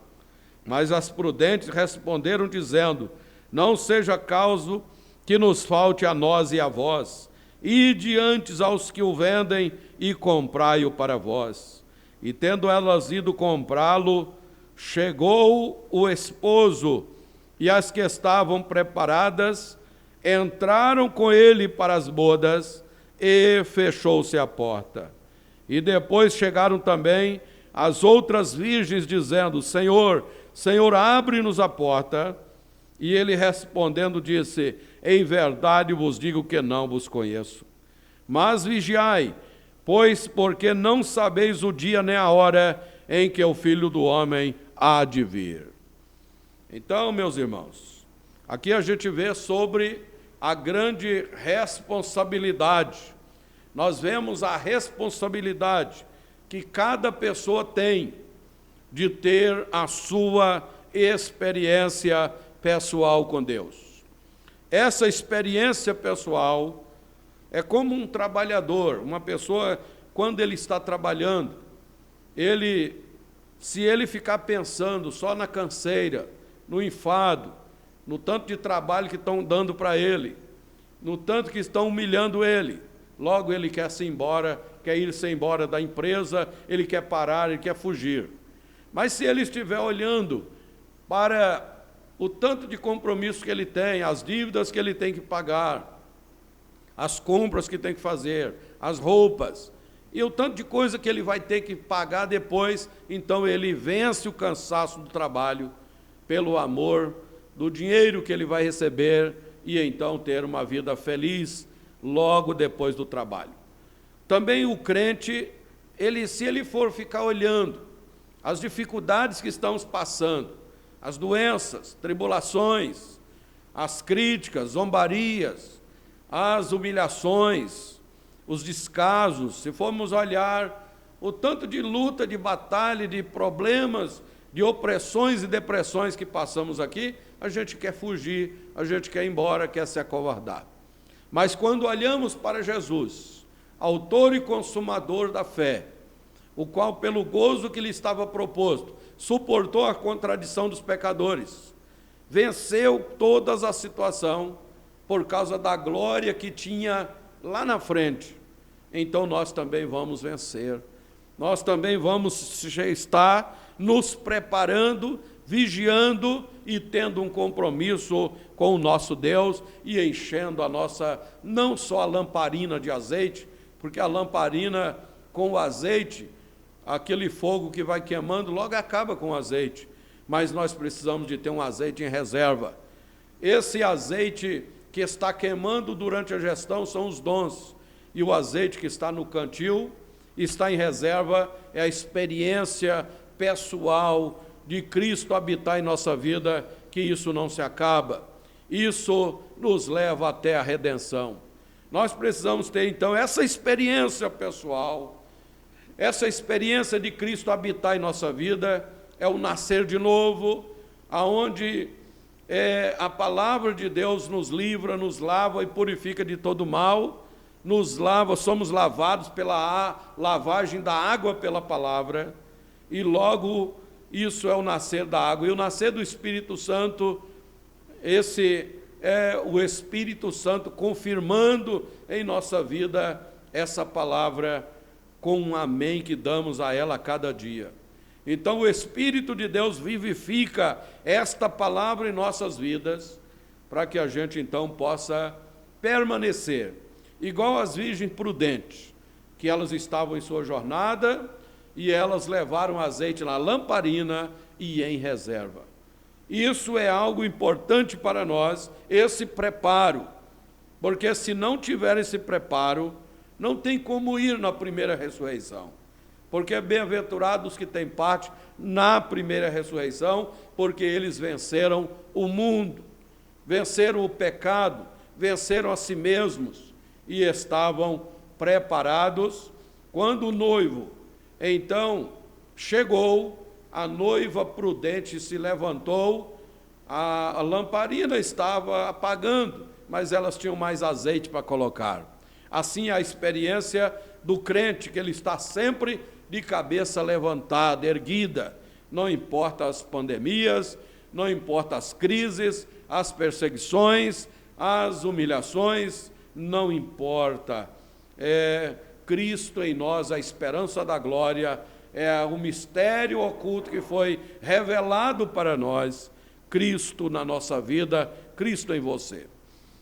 Mas as prudentes responderam dizendo, não seja causa que nos falte a nós e a vós, ide antes aos que o vendem e comprai-o para vós. E tendo elas ido comprá-lo, chegou o esposo, e as que estavam preparadas entraram com ele para as bodas, e fechou-se a porta. E depois chegaram também as outras virgens, dizendo, Senhor, Senhor, abre-nos a porta. E ele respondendo disse, em verdade vos digo que não vos conheço. Mas vigiai, pois porque não sabeis o dia nem a hora em que o Filho do Homem há de vir. Então, meus irmãos, aqui a gente vê sobre a grande responsabilidade. Nós vemos a responsabilidade que cada pessoa tem de ter a sua experiência pessoal com Deus. Essa experiência pessoal é como um trabalhador, uma pessoa, quando ele está trabalhando, se ele ficar pensando só na canseira, no enfado, no tanto de trabalho que estão dando para ele, no tanto que estão humilhando ele, logo ele quer ir embora da empresa, ele quer parar, ele quer fugir. Mas se ele estiver olhando para o tanto de compromisso que ele tem, as dívidas que ele tem que pagar, as compras que tem que fazer, as roupas, e o tanto de coisa que ele vai ter que pagar depois, então ele vence o cansaço do trabalho pelo amor do dinheiro que ele vai receber e então ter uma vida feliz logo depois do trabalho. Também o crente, se ele for ficar olhando as dificuldades que estamos passando, as doenças, tribulações, as críticas, zombarias, as humilhações, os descasos, se formos olhar o tanto de luta, de batalha, de problemas, de opressões e depressões que passamos aqui, a gente quer fugir, a gente quer ir embora, quer se acovardar. Mas quando olhamos para Jesus, autor e consumador da fé, o qual, pelo gozo que lhe estava proposto, suportou a contradição dos pecadores, venceu todas as situações por causa da glória que tinha lá na frente. Então nós também vamos vencer. Nós também vamos estar nos preparando, vigiando e tendo um compromisso com o nosso Deus e enchendo a nossa, não só a lamparina de azeite, porque a lamparina com o azeite, aquele fogo que vai queimando, logo acaba com o azeite. Mas nós precisamos de ter um azeite em reserva. Esse azeite que está queimando durante a gestão são os dons. E o azeite que está no cantil, está em reserva, é a experiência pessoal de Cristo habitar em nossa vida, que isso não se acaba. Isso nos leva até a redenção. Nós precisamos ter, então, essa experiência pessoal. Essa experiência de Cristo habitar em nossa vida é o nascer de novo, aonde a palavra de Deus nos livra, nos lava e purifica de todo mal, nos lava, somos lavados pela lavagem da água pela palavra, e logo isso é o nascer da água. E o nascer do Espírito Santo, é o Espírito Santo confirmando em nossa vida essa palavra com um amém que damos a ela a cada dia. Então o Espírito de Deus vivifica esta palavra em nossas vidas, para que a gente então possa permanecer, igual as virgens prudentes, que elas estavam em sua jornada e elas levaram azeite na lamparina e em reserva. Isso é algo importante para nós, esse preparo, porque se não tiver esse preparo, não tem como ir na primeira ressurreição. Porque é bem-aventurados que têm parte na primeira ressurreição, porque eles venceram o mundo, venceram o pecado, venceram a si mesmos e estavam preparados. Quando o noivo, então, chegou, a noiva prudente se levantou, a lamparina estava apagando, mas elas tinham mais azeite para colocar. Assim, a experiência do crente, que ele está sempre de cabeça levantada, erguida, não importa as pandemias, não importa as crises, as perseguições, as humilhações, não importa. É Cristo em nós, a esperança da glória, é o mistério oculto que foi revelado para nós, Cristo na nossa vida, Cristo em você.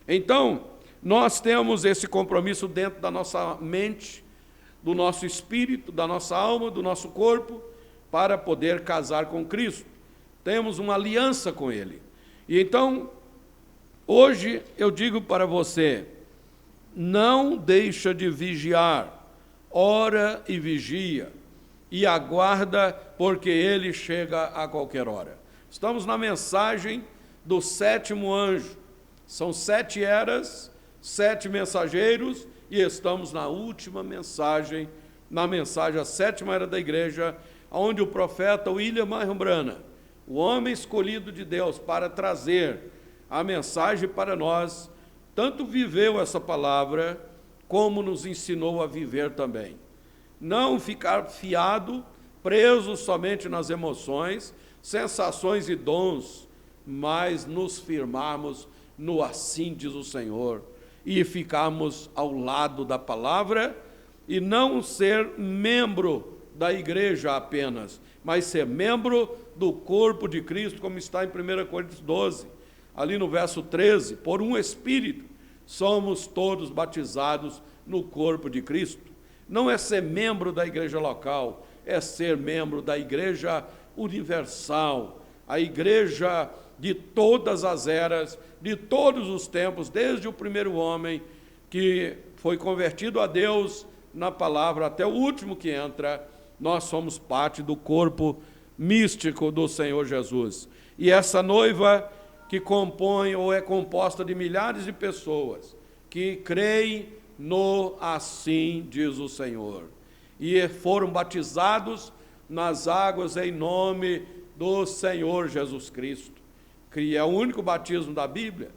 Então, nós temos esse compromisso dentro da nossa mente, do nosso espírito, da nossa alma, do nosso corpo, para poder casar com Cristo. Temos uma aliança com Ele. E então, hoje eu digo para você, não deixa de vigiar, ora e vigia, e aguarda, porque Ele chega a qualquer hora. Estamos na mensagem do 7º anjo. São 7 eras, 7 mensageiros, e estamos na última mensagem, na mensagem, a 7ª era da igreja, onde o profeta William Marion Branham, o homem escolhido de Deus para trazer a mensagem para nós, tanto viveu essa palavra, como nos ensinou a viver também. Não ficar fiado, preso somente nas emoções, sensações e dons, mas nos firmarmos no assim diz o Senhor, e ficarmos ao lado da palavra, e não ser membro da igreja apenas, mas ser membro do corpo de Cristo, como está em 1 Coríntios 12, ali no verso 13, por um Espírito, somos todos batizados no corpo de Cristo. Não é ser membro da igreja local, é ser membro da igreja universal, a igreja de todas as eras, de todos os tempos, desde o primeiro homem que foi convertido a Deus na palavra, até o último que entra, nós somos parte do corpo místico do Senhor Jesus. E essa noiva que compõe ou é composta de milhares de pessoas que creem no assim diz o Senhor, e foram batizados nas águas em nome do Senhor Jesus Cristo, que é o único batismo da Bíblia,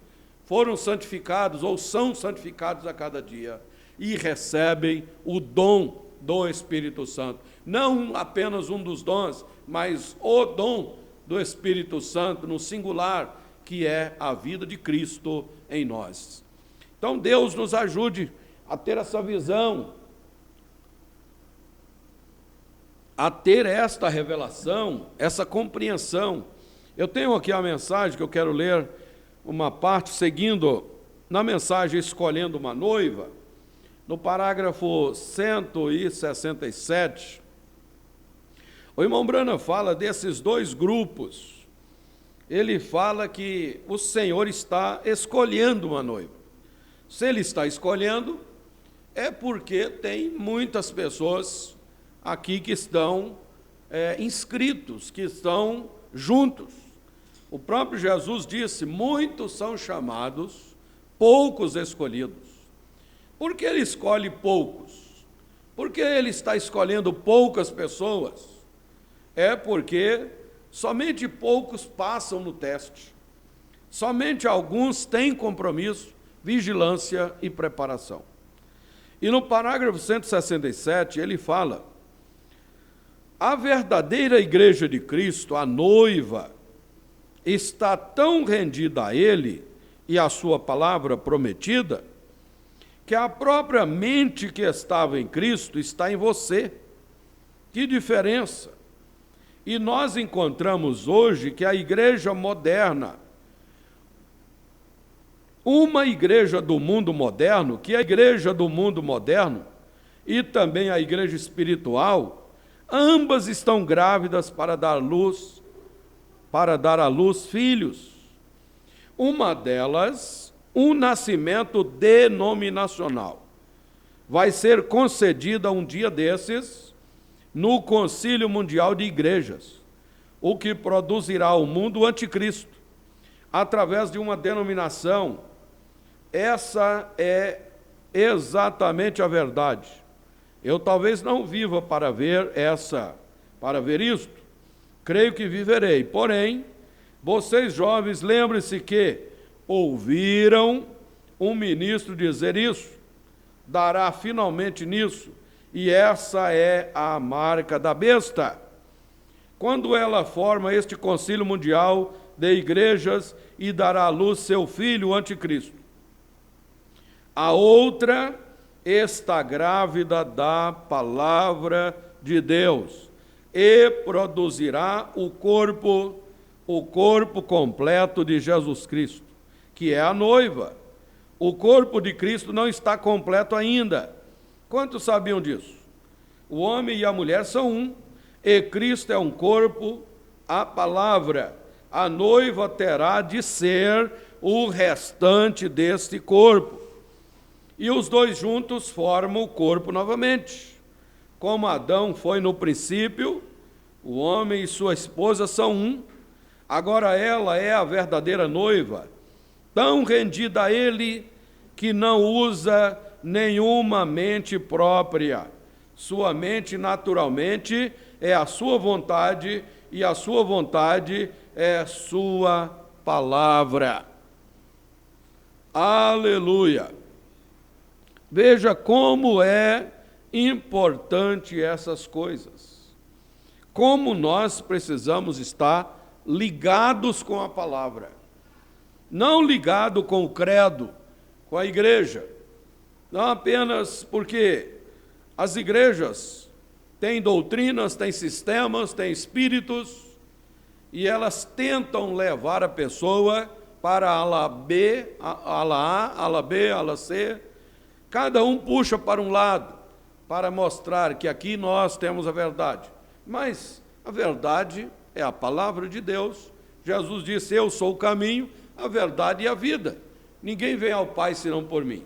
foram santificados ou são santificados a cada dia e recebem o dom do Espírito Santo. Não apenas um dos dons, mas o dom do Espírito Santo no singular, que é a vida de Cristo em nós. Então Deus nos ajude a ter essa visão, a ter esta revelação, essa compreensão. Eu tenho aqui a mensagem que eu quero ler, uma parte seguindo na mensagem Escolhendo uma Noiva, no parágrafo 167, o irmão Branham fala desses dois grupos. Ele fala que o Senhor está escolhendo uma noiva. Se Ele está escolhendo, é porque tem muitas pessoas aqui que estão inscritos, que estão juntos. O próprio Jesus disse, muitos são chamados, poucos escolhidos. Por que Ele escolhe poucos? Por que Ele está escolhendo poucas pessoas? É porque somente poucos passam no teste. Somente alguns têm compromisso, vigilância e preparação. E no parágrafo 167, ele fala, a verdadeira igreja de Cristo, a noiva, está tão rendida a Ele, e a sua palavra prometida, que a própria mente que estava em Cristo está em você. Que diferença! E nós encontramos hoje que a igreja moderna, uma igreja do mundo moderno, que a igreja do mundo moderno e também a igreja espiritual, ambas estão grávidas para dar à luz filhos. Uma delas, um nascimento denominacional, vai ser concedida um dia desses no Concílio Mundial de Igrejas, o que produzirá o mundo anticristo, através de uma denominação. Essa é exatamente a verdade. Eu talvez não viva para ver isto, creio que viverei. Porém, vocês jovens, lembrem-se que ouviram um ministro dizer isso, dará finalmente nisso, e essa é a marca da besta. Quando ela forma este concílio mundial de igrejas e dará à luz seu filho, o anticristo. A outra está grávida da palavra de Deus e produzirá o corpo completo de Jesus Cristo, que é a noiva. O corpo de Cristo não está completo ainda. Quantos sabiam disso? O homem e a mulher são um, e Cristo é um corpo, a palavra. A noiva terá de ser o restante deste corpo. E os dois juntos formam o corpo novamente. Como Adão foi no princípio, o homem e sua esposa são um. Agora ela é a verdadeira noiva, tão rendida a ele que não usa nenhuma mente própria. Sua mente, naturalmente, é a sua vontade, e a sua vontade é sua palavra. Aleluia! Veja como é importante essas coisas. Como nós precisamos estar ligados com a palavra. Não ligado com o credo, com a igreja. Não apenas porque as igrejas têm doutrinas, têm sistemas, têm espíritos, e elas tentam levar a pessoa para a ala B, a ala A, ala B, ala C. Cada um puxa para um lado, para mostrar que aqui nós temos a verdade. Mas a verdade é a palavra de Deus. Jesus disse: eu sou o caminho, a verdade e a vida. Ninguém vem ao Pai senão por mim.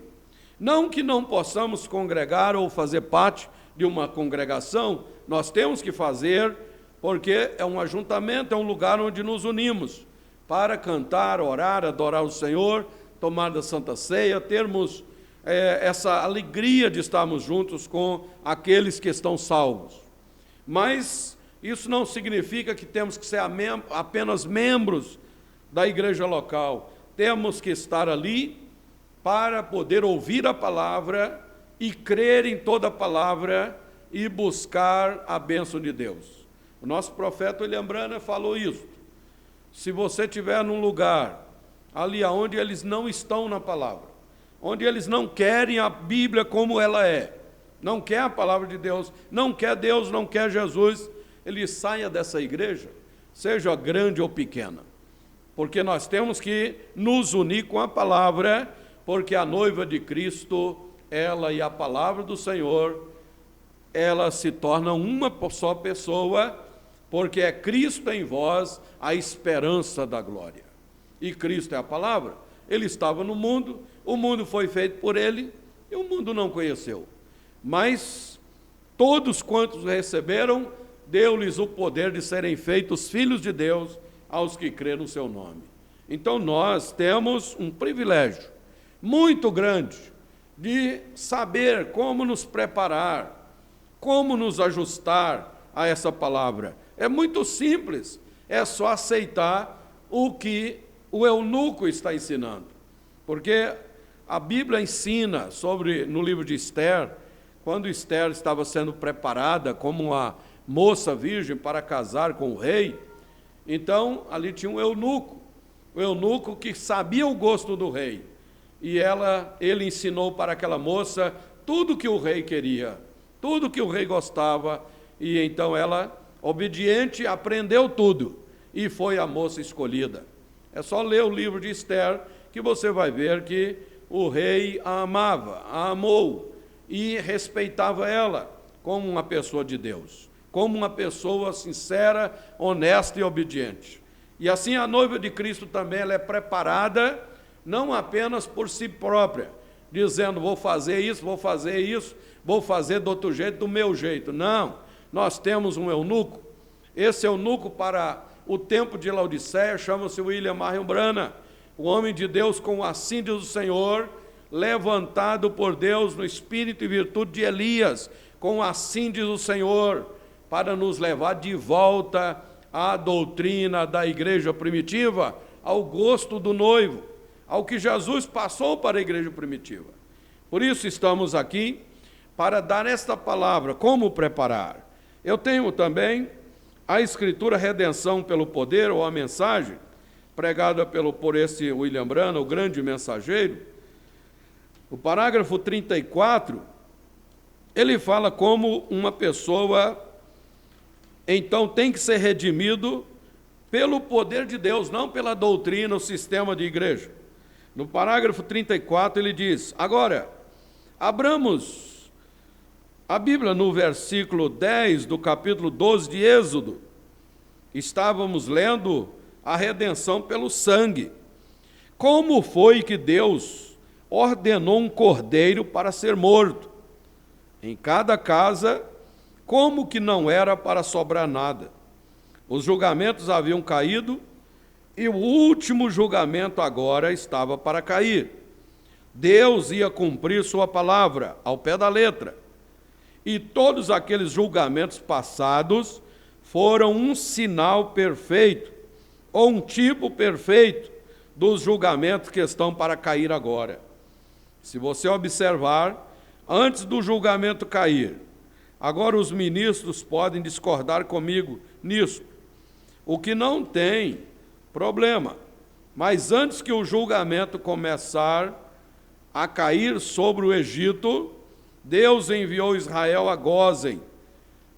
Não que não possamos congregar ou fazer parte de uma congregação, nós temos que fazer, porque é um ajuntamento, é um lugar onde nos unimos para cantar, orar, adorar o Senhor, tomar da Santa Ceia, termos essa alegria de estarmos juntos com aqueles que estão salvos. Mas isso não significa que temos que ser apenas membros da igreja local. Temos que estar ali para poder ouvir a palavra e crer em toda a palavra e buscar a bênção de Deus. O nosso profeta William Branham falou isso. Se você estiver num lugar ali onde eles não estão na palavra, onde eles não querem a Bíblia como ela é, não quer a palavra de Deus, não quer Deus, não quer Jesus, ele saia dessa igreja, seja grande ou pequena. Porque nós temos que nos unir com a palavra, porque a noiva de Cristo, ela e a palavra do Senhor, ela se torna uma só pessoa, porque é Cristo em vós a esperança da glória. E Cristo é a palavra. Ele estava no mundo, o mundo foi feito por ele, e o mundo não conheceu. Mas todos quantos receberam, deu-lhes o poder de serem feitos filhos de Deus aos que crêem no seu nome. Então nós temos um privilégio muito grande de saber como nos preparar, como nos ajustar a essa palavra. É muito simples, é só aceitar o que o eunuco está ensinando. Porque a Bíblia ensina no livro de Esther, quando Esther estava sendo preparada como uma moça virgem para casar com o rei, então ali tinha um eunuco, o eunuco que sabia o gosto do rei. E ele ensinou para aquela moça tudo que o rei queria, tudo que o rei gostava, e então ela, obediente, aprendeu tudo, e foi a moça escolhida. É só ler o livro de Esther, que você vai ver que o rei a amava, a amou, e respeitava ela como uma pessoa de Deus, como uma pessoa sincera, honesta e obediente. E assim a noiva de Cristo também, ela é preparada, não apenas por si própria, dizendo, vou fazer isso, vou fazer do outro jeito, do meu jeito. Não, nós temos um eunuco. Esse eunuco, para o tempo de Laodiceia, chama-se William Marion Branham, o homem de Deus com o assim diz o Senhor, levantado por Deus no espírito e virtude de Elias, com o assim diz o Senhor, para nos levar de volta à doutrina da igreja primitiva, ao gosto do noivo, ao que Jesus passou para a igreja primitiva. Por isso estamos aqui, para dar esta palavra, como preparar. Eu tenho também a Escritura Redenção pelo Poder, ou a mensagem, pregada por esse William Branham, o grande mensageiro. O parágrafo 34, ele fala como uma pessoa, então, tem que ser redimido pelo poder de Deus, não pela doutrina, o sistema de igreja. No parágrafo 34, ele diz, agora, abramos a Bíblia no versículo 10 do capítulo 12 de Êxodo. Estávamos lendo a redenção pelo sangue. Como foi que Deus ordenou um cordeiro para ser morto? Em cada casa, como que não era para sobrar nada? Os julgamentos haviam caído e o último julgamento agora estava para cair. Deus ia cumprir sua palavra ao pé da letra. E todos aqueles julgamentos passados foram um sinal perfeito, ou um tipo perfeito dos julgamentos que estão para cair agora. Se você observar, antes do julgamento cair, agora os ministros podem discordar comigo nisso, o que não tem problema. Mas antes que o julgamento começar a cair sobre o Egito, Deus enviou Israel a Gósen.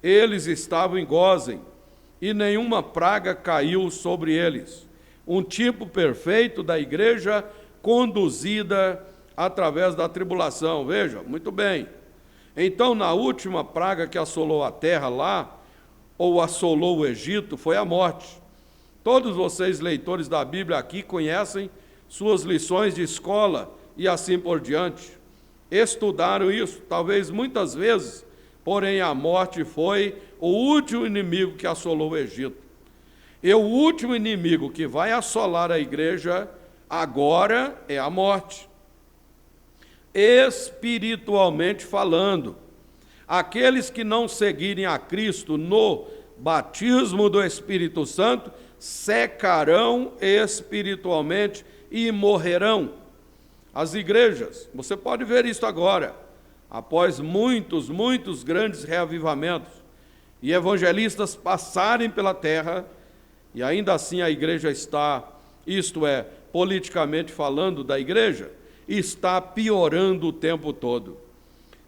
Eles estavam em Gósen e nenhuma praga caiu sobre eles. Um tipo perfeito da igreja conduzida através da tribulação. Veja, muito bem. Então, na última praga que assolou a terra lá, ou assolou o Egito, foi a morte. Todos vocês, leitores da Bíblia aqui, conhecem suas lições de escola e assim por diante. Estudaram isso, talvez muitas vezes, porém a morte foi o último inimigo que assolou o Egito. E o último inimigo que vai assolar a igreja agora é a morte. Espiritualmente falando, aqueles que não seguirem a Cristo no batismo do Espírito Santo secarão espiritualmente e morrerão. As igrejas, você pode ver isso agora, após muitos grandes reavivamentos e evangelistas passarem pela terra, e ainda assim a igreja está, isto é, politicamente falando da igreja, está piorando o tempo todo.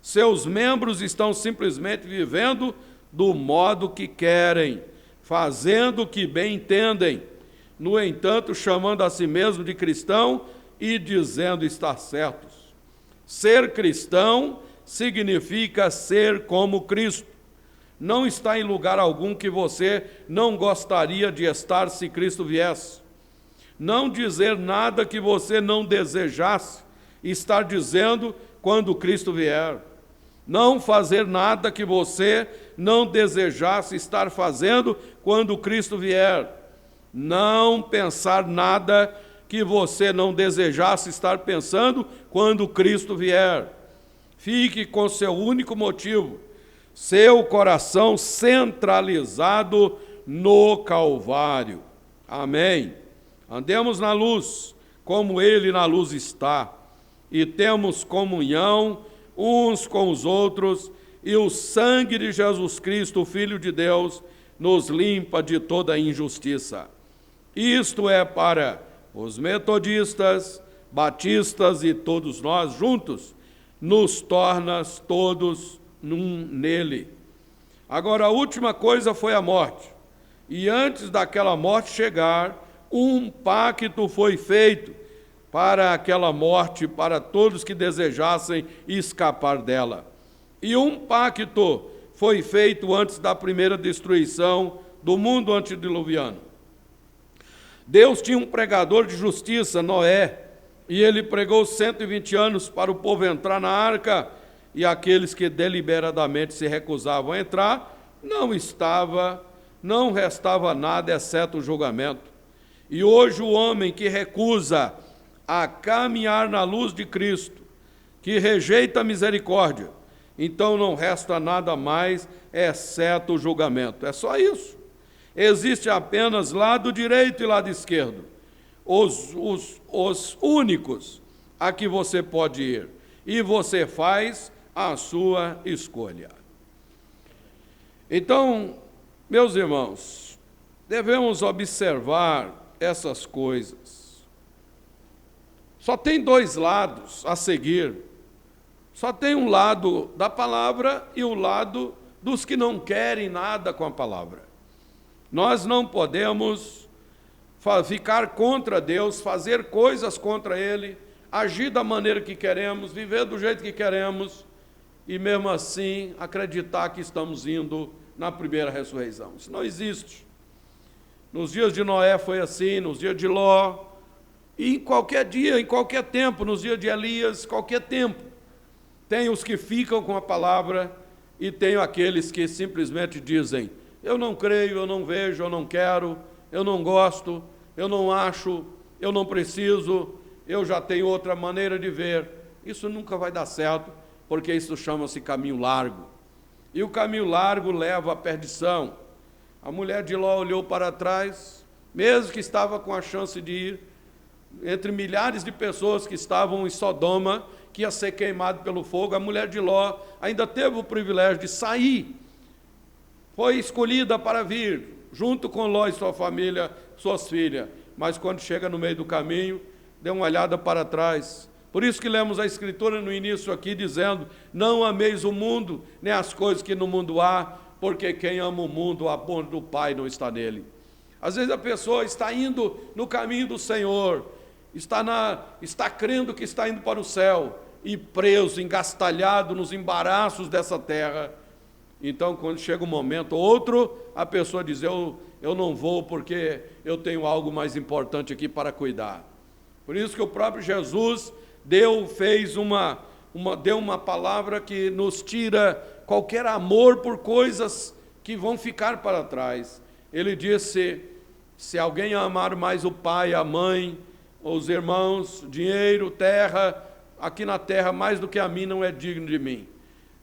Seus membros estão simplesmente vivendo do modo que querem, fazendo o que bem entendem, no entanto, chamando a si mesmo de cristão e dizendo estar certos. Ser cristão significa ser como Cristo. Não está em lugar algum que você não gostaria de estar se Cristo viesse. Não dizer nada que você não desejasse estar dizendo quando Cristo vier. Não fazer nada que você não desejasse estar fazendo quando Cristo vier. Não pensar nada que você não desejasse estar pensando quando Cristo vier. Fique com seu único motivo, seu coração centralizado no Calvário. Amém. Andemos na luz, como Ele na luz está, e temos comunhão uns com os outros, e o sangue de Jesus Cristo, o Filho de Deus, nos limpa de toda injustiça. Isto é para os metodistas, batistas e todos nós juntos, nos torna todos num nele. Agora, a última coisa foi a morte. E antes daquela morte chegar, um pacto foi feito para aquela morte, para todos que desejassem escapar dela. E um pacto foi feito antes da primeira destruição do mundo antediluviano. Deus tinha um pregador de justiça, Noé, e ele pregou 120 anos para o povo entrar na arca, e aqueles que deliberadamente se recusavam a entrar, não restava nada exceto o julgamento. E hoje o homem que recusa a caminhar na luz de Cristo, que rejeita a misericórdia, então não resta nada mais exceto o julgamento. É só isso. Existe apenas lado direito e lado esquerdo. Os únicos a que você pode ir. E você faz a sua escolha. Então, meus irmãos, devemos observar essas coisas. Só tem dois lados a seguir. Só tem um lado da palavra e o lado dos que não querem nada com a palavra. Nós não podemos ficar contra Deus, fazer coisas contra Ele, agir da maneira que queremos, viver do jeito que queremos e mesmo assim acreditar que estamos indo na primeira ressurreição. Isso não existe. Nos dias de Noé foi assim, nos dias de Ló, e em qualquer dia, em qualquer tempo, nos dias de Elias, qualquer tempo. Tem os que ficam com a palavra e tem aqueles que simplesmente dizem: eu não creio, eu não vejo, eu não quero, eu não gosto, eu não acho, eu não preciso, eu já tenho outra maneira de ver. Isso nunca vai dar certo, porque isso chama-se caminho largo. E o caminho largo leva à perdição. A mulher de Ló olhou para trás, mesmo que estava com a chance de ir, entre milhares de pessoas que estavam em Sodoma, que ia ser queimado pelo fogo, a mulher de Ló ainda teve o privilégio de sair. Foi escolhida para vir, junto com Ló e sua família, suas filhas. Mas quando chega no meio do caminho, dê uma olhada para trás. Por isso que lemos a Escritura no início aqui, dizendo: não ameis o mundo, nem as coisas que no mundo há, porque quem ama o mundo, o amor do Pai não está nele. Às vezes a pessoa está indo no caminho do Senhor, está crendo que está indo para o céu, e preso, engastalhado nos embaraços dessa terra. Então, quando chega um momento ou outro, a pessoa diz: eu não vou porque eu tenho algo mais importante aqui para cuidar. Por isso que o próprio Jesus deu uma palavra que nos tira qualquer amor por coisas que vão ficar para trás. Ele disse: se alguém amar mais o pai, a mãe, os irmãos, dinheiro, terra, aqui na terra mais do que a mim, não é digno de mim.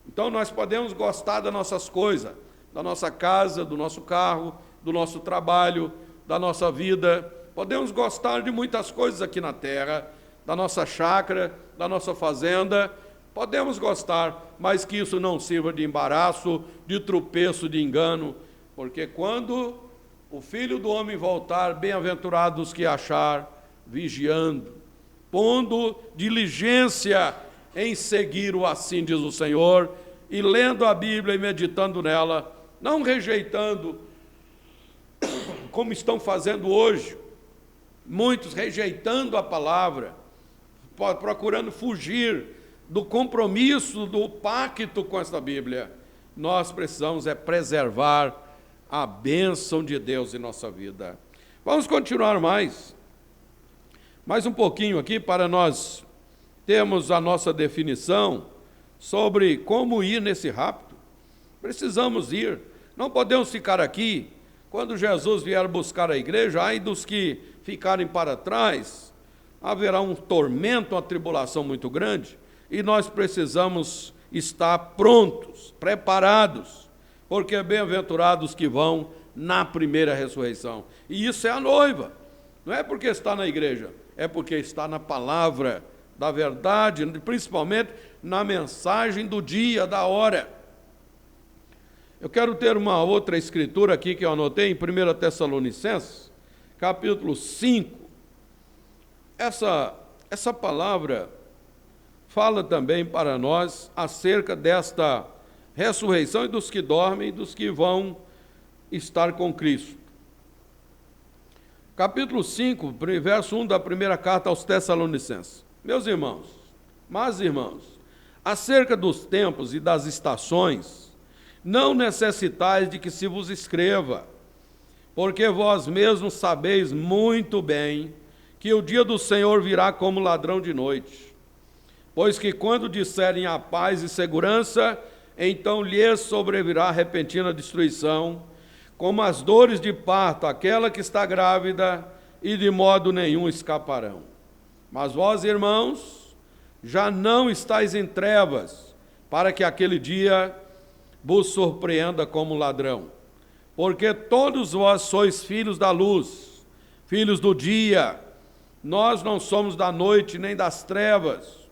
Então nós podemos gostar das nossas coisas, da nossa casa, do nosso carro, do nosso trabalho, da nossa vida. Podemos gostar de muitas coisas aqui na terra, da nossa chácara, da nossa fazenda. Podemos gostar, mas que isso não sirva de embaraço, de tropeço, de engano, porque quando o Filho do Homem voltar, bem-aventurados que achar, vigiando, pondo diligência em seguir o assim diz o Senhor, e lendo a Bíblia e meditando nela, não rejeitando, como estão fazendo hoje, muitos rejeitando a palavra, procurando fugir do compromisso, do pacto com esta Bíblia. Nós precisamos preservar a bênção de Deus em nossa vida. Vamos continuar mais um pouquinho aqui para nós termos a nossa definição sobre como ir nesse rapto. Precisamos ir, não podemos ficar aqui. Quando Jesus vier buscar a igreja, ai dos que ficarem para trás, haverá um tormento, uma tribulação muito grande, e nós precisamos estar prontos, preparados, porque bem-aventurados que vão na primeira ressurreição. E isso é a noiva, não é porque está na igreja, é porque está na palavra da verdade, principalmente na mensagem do dia, da hora. Eu quero ter uma outra escritura aqui que eu anotei em 1 Tessalonicenses, capítulo 5, essa palavra fala também para nós acerca desta ressurreição e dos que dormem e dos que vão estar com Cristo. Capítulo 5, verso 1 da primeira carta aos Tessalonicenses. Meus irmãos, mas irmãos, acerca dos tempos e das estações, não necessitais de que se vos escreva, porque vós mesmos sabeis muito bem que o dia do Senhor virá como ladrão de noite. Pois que quando disserem a paz e segurança, então lhes sobrevirá repentina destruição, como as dores de parto, aquela que está grávida, e de modo nenhum escaparão. Mas vós, irmãos, já não estáis em trevas, para que aquele dia vos surpreenda como ladrão. Porque todos vós sois filhos da luz, filhos do dia. Nós não somos da noite nem das trevas.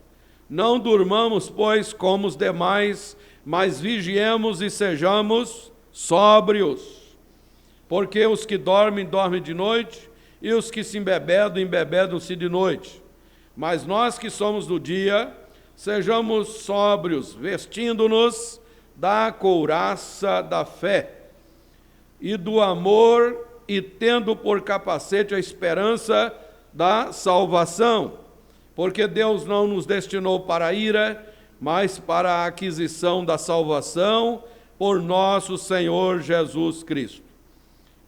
Não durmamos, pois, como os demais, mas vigiemos e sejamos sóbrios. Porque os que dormem, dormem de noite, e os que se embebedam, embebedam-se de noite. Mas nós que somos do dia, sejamos sóbrios, vestindo-nos da couraça da fé e do amor, e tendo por capacete a esperança da salvação. Porque Deus não nos destinou para a ira, mas para a aquisição da salvação por nosso Senhor Jesus Cristo,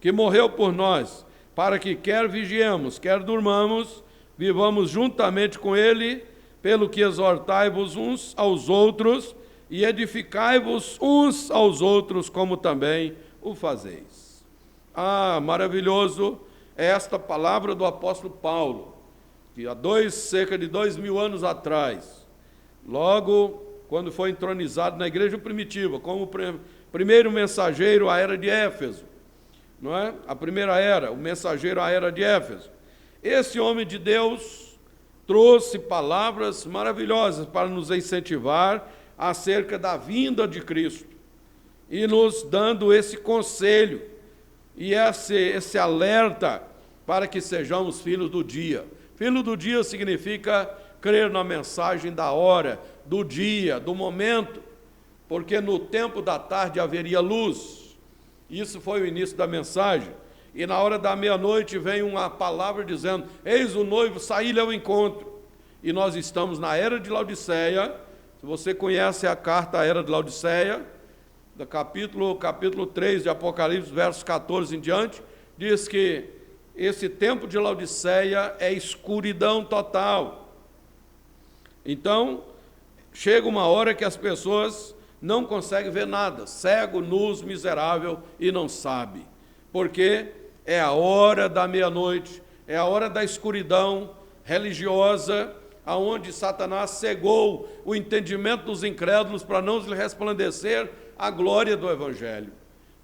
que morreu por nós, para que quer vigiemos, quer durmamos, vivamos juntamente com Ele, pelo que exortai-vos uns aos outros e edificai-vos uns aos outros, como também o fazeis. Ah, maravilhoso é esta palavra do apóstolo Paulo, que há cerca de 2000 anos atrás, logo quando foi entronizado na igreja primitiva, como primeiro mensageiro à era de Éfeso, não é? A primeira era, o mensageiro à era de Éfeso. Esse homem de Deus trouxe palavras maravilhosas para nos incentivar acerca da vinda de Cristo e nos dando esse conselho e esse alerta para que sejamos filhos do dia. Filho do dia significa crer na mensagem da hora, do dia, do momento, porque no tempo da tarde haveria luz. Isso foi o início da mensagem. E na hora da meia-noite vem uma palavra dizendo: eis o noivo, saí-lhe ao encontro. E nós estamos na era de Laodiceia. Se você conhece a carta à era de Laodiceia, do capítulo 3 de Apocalipse, versos 14 em diante, diz que esse tempo de Laodiceia é escuridão total. Então, chega uma hora que as pessoas não conseguem ver nada, cego, nus, miserável, e não sabe. Porque é a hora da meia-noite, é a hora da escuridão religiosa, aonde Satanás cegou o entendimento dos incrédulos para não lhe resplandecer a glória do Evangelho.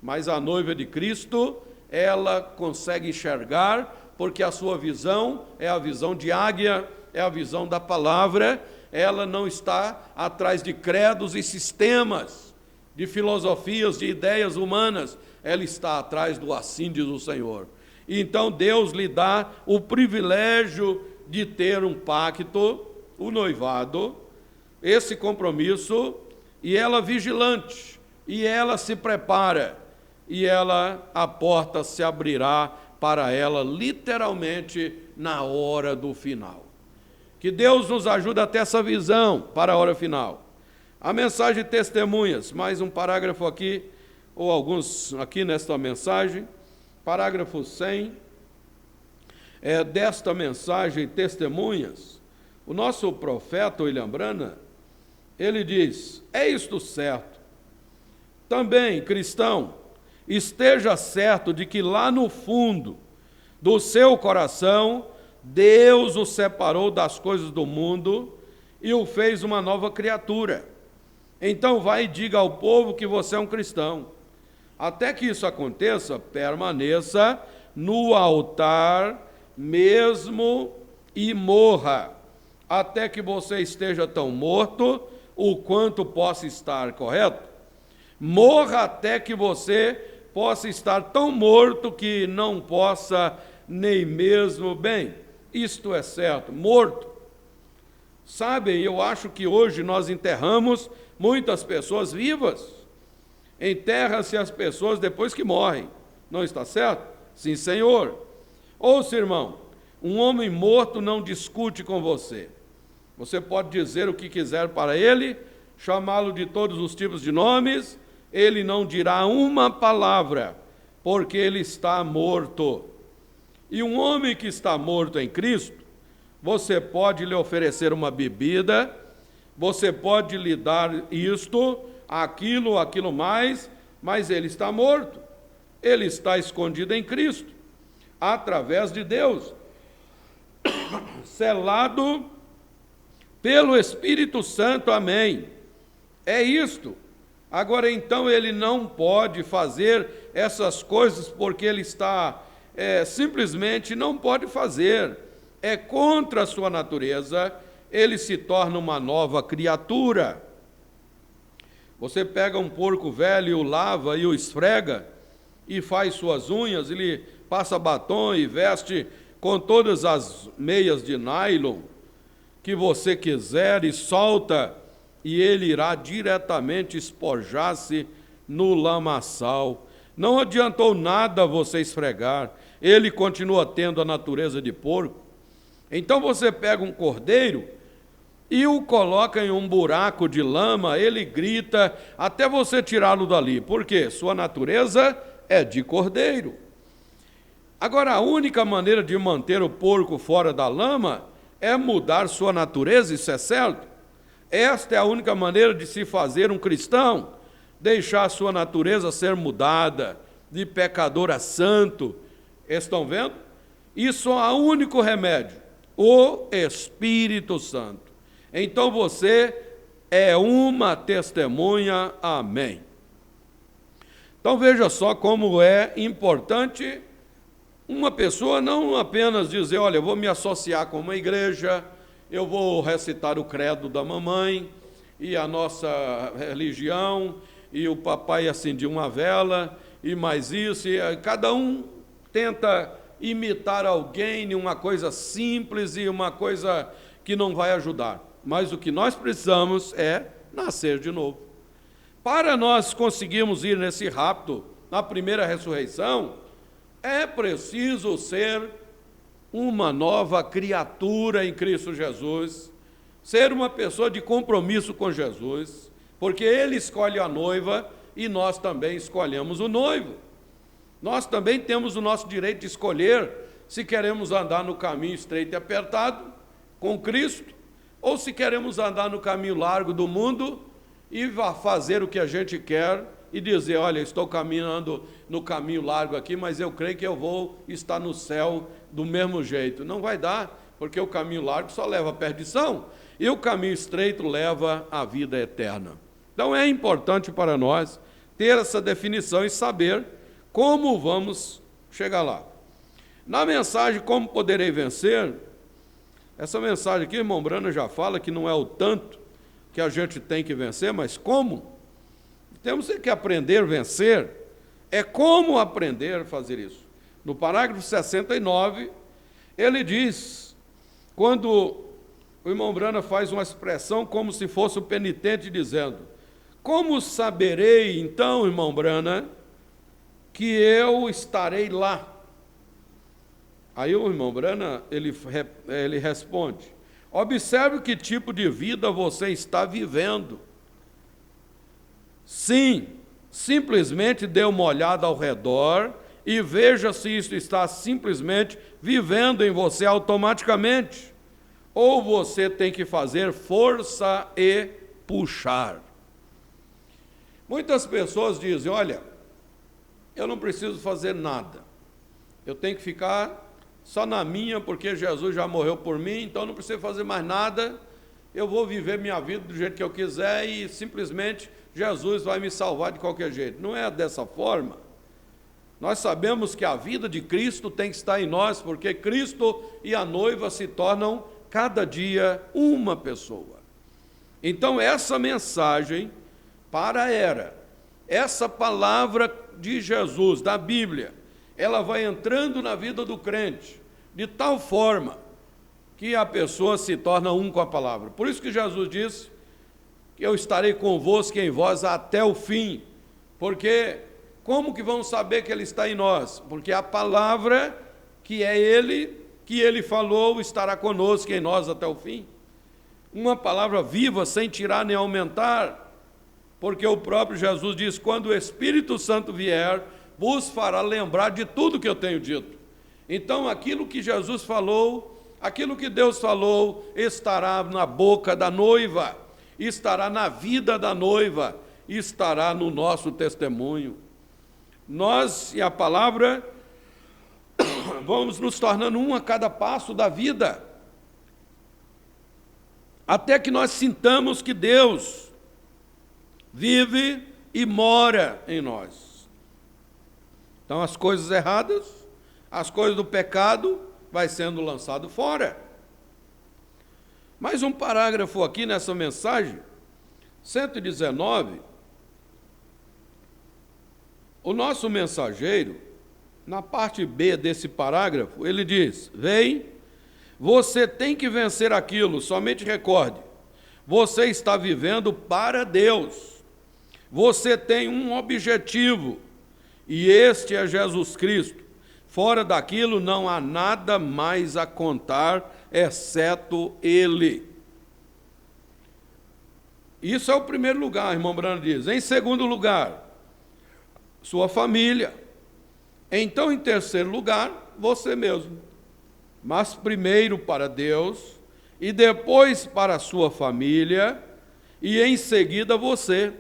Mas a noiva de Cristo, ela consegue enxergar, porque a sua visão é a visão de águia, é a visão da palavra. Ela não está atrás de credos e sistemas, de filosofias, de ideias humanas. Ela está atrás do assim diz o Senhor. E então Deus lhe dá o privilégio de ter um pacto, o noivado, esse compromisso, e ela vigilante, e ela se prepara, e a porta se abrirá para ela, literalmente, na hora do final. Que Deus nos ajude a ter essa visão para a hora final. A mensagem de testemunhas, mais um parágrafo aqui, ou alguns aqui nesta mensagem, parágrafo 100, desta mensagem testemunhas, o nosso profeta William Branham, ele diz: é isto certo. Também, cristão, esteja certo de que lá no fundo do seu coração, Deus o separou das coisas do mundo e o fez uma nova criatura. Então vai e diga ao povo que você é um cristão. Até que isso aconteça, permaneça no altar mesmo e morra, até que você esteja tão morto o quanto possa estar, correto? Morra até que você possa estar tão morto que não possa nem mesmo, isto é certo, morto. Sabem, eu acho que hoje nós enterramos muitas pessoas vivas. Enterra-se as pessoas depois que morrem. Não está certo? Sim, Senhor. Ouça, irmão, um homem morto não discute com você. Você pode dizer o que quiser para ele, chamá-lo de todos os tipos de nomes, ele não dirá uma palavra, porque ele está morto. E um homem que está morto em Cristo, você pode lhe oferecer uma bebida, você pode lhe dar isto, aquilo mais, mas ele está morto. Ele está escondido em Cristo, através de Deus, selado pelo Espírito Santo, amém. É isto. Agora, então, ele não pode fazer essas coisas porque ele está, simplesmente não pode fazer. É contra a sua natureza, ele se torna uma nova criatura. Você pega um porco velho, o lava e o esfrega, e faz suas unhas, ele passa batom e veste com todas as meias de nylon que você quiser e solta, e ele irá diretamente espojar-se no lamaçal. Não adiantou nada você esfregar, ele continua tendo a natureza de porco. Então você pega um cordeiro e o coloca em um buraco de lama, ele grita até você tirá-lo dali. Por quê? Sua natureza é de cordeiro. Agora, a única maneira de manter o porco fora da lama é mudar sua natureza, isso é certo? Esta é a única maneira de se fazer um cristão, deixar sua natureza ser mudada, de pecador a santo. Estão vendo? Isso é o único remédio, o Espírito Santo. Então você é uma testemunha, amém. Então veja só como é importante uma pessoa não apenas dizer, olha, eu vou me associar com uma igreja, eu vou recitar o credo da mamãe e a nossa religião, e o papai acendia uma vela, e mais isso, e cada um tenta imitar alguém em uma coisa simples e uma coisa que não vai ajudar. Mas o que nós precisamos é nascer de novo. Para nós conseguirmos ir nesse rapto, na primeira ressurreição, é preciso ser uma nova criatura em Cristo Jesus, ser uma pessoa de compromisso com Jesus, porque Ele escolhe a noiva e nós também escolhemos o noivo. Nós também temos o nosso direito de escolher se queremos andar no caminho estreito e apertado com Cristo, ou se queremos andar no caminho largo do mundo e fazer o que a gente quer e dizer, olha, estou caminhando no caminho largo aqui, mas eu creio que eu vou estar no céu do mesmo jeito. Não vai dar, porque o caminho largo só leva à perdição, e o caminho estreito leva à vida eterna. Então é importante para nós ter essa definição e saber como vamos chegar lá. Na mensagem, como poderei vencer, essa mensagem aqui, irmão Brana já fala que não é o tanto que a gente tem que vencer, mas como? Temos que aprender a vencer. É como aprender a fazer isso. No parágrafo 69, ele diz, quando o irmão Brana faz uma expressão como se fosse o penitente dizendo, como saberei então, irmão Brana, que eu estarei lá? Aí o irmão Brana, ele responde, observe que tipo de vida você está vivendo. Sim, simplesmente dê uma olhada ao redor e veja se isso está simplesmente vivendo em você automaticamente. Ou você tem que fazer força e puxar. Muitas pessoas dizem, olha, eu não preciso fazer nada. Eu tenho que ficar só na minha, porque Jesus já morreu por mim, então não preciso fazer mais nada. Eu vou viver minha vida do jeito que eu quiser e simplesmente Jesus vai me salvar de qualquer jeito. Não é dessa forma. Nós sabemos que a vida de Cristo tem que estar em nós, porque Cristo e a noiva se tornam cada dia uma pessoa. Então essa mensagem para a era, essa palavra de Jesus, da Bíblia, ela vai entrando na vida do crente, de tal forma que a pessoa se torna um com a palavra. Por isso que Jesus disse que eu estarei convosco e em vós até o fim. Porque como que vamos saber que Ele está em nós? Porque a palavra que é Ele, que Ele falou, estará conosco e em nós até o fim. Uma palavra viva, sem tirar nem aumentar, porque o próprio Jesus diz, quando o Espírito Santo vier, vos fará lembrar de tudo que eu tenho dito. Então, aquilo que Jesus falou, aquilo que Deus falou, estará na boca da noiva, estará na vida da noiva, estará no nosso testemunho. Nós e a palavra vamos nos tornando um a cada passo da vida, até que nós sintamos que Deus vive e mora em nós. Então, as coisas erradas, as coisas do pecado, vai sendo lançado fora. Mais um parágrafo aqui nessa mensagem, 119. O nosso mensageiro, na parte B desse parágrafo, ele diz, vem, você tem que vencer aquilo, somente recorde, você está vivendo para Deus, você tem um objetivo, e este é Jesus Cristo, fora daquilo não há nada mais a contar, exceto Ele. Isso é o primeiro lugar, irmão Brano diz. Em segundo lugar, sua família. Então, em terceiro lugar, você mesmo. Mas primeiro para Deus, e depois para a sua família, e em seguida você.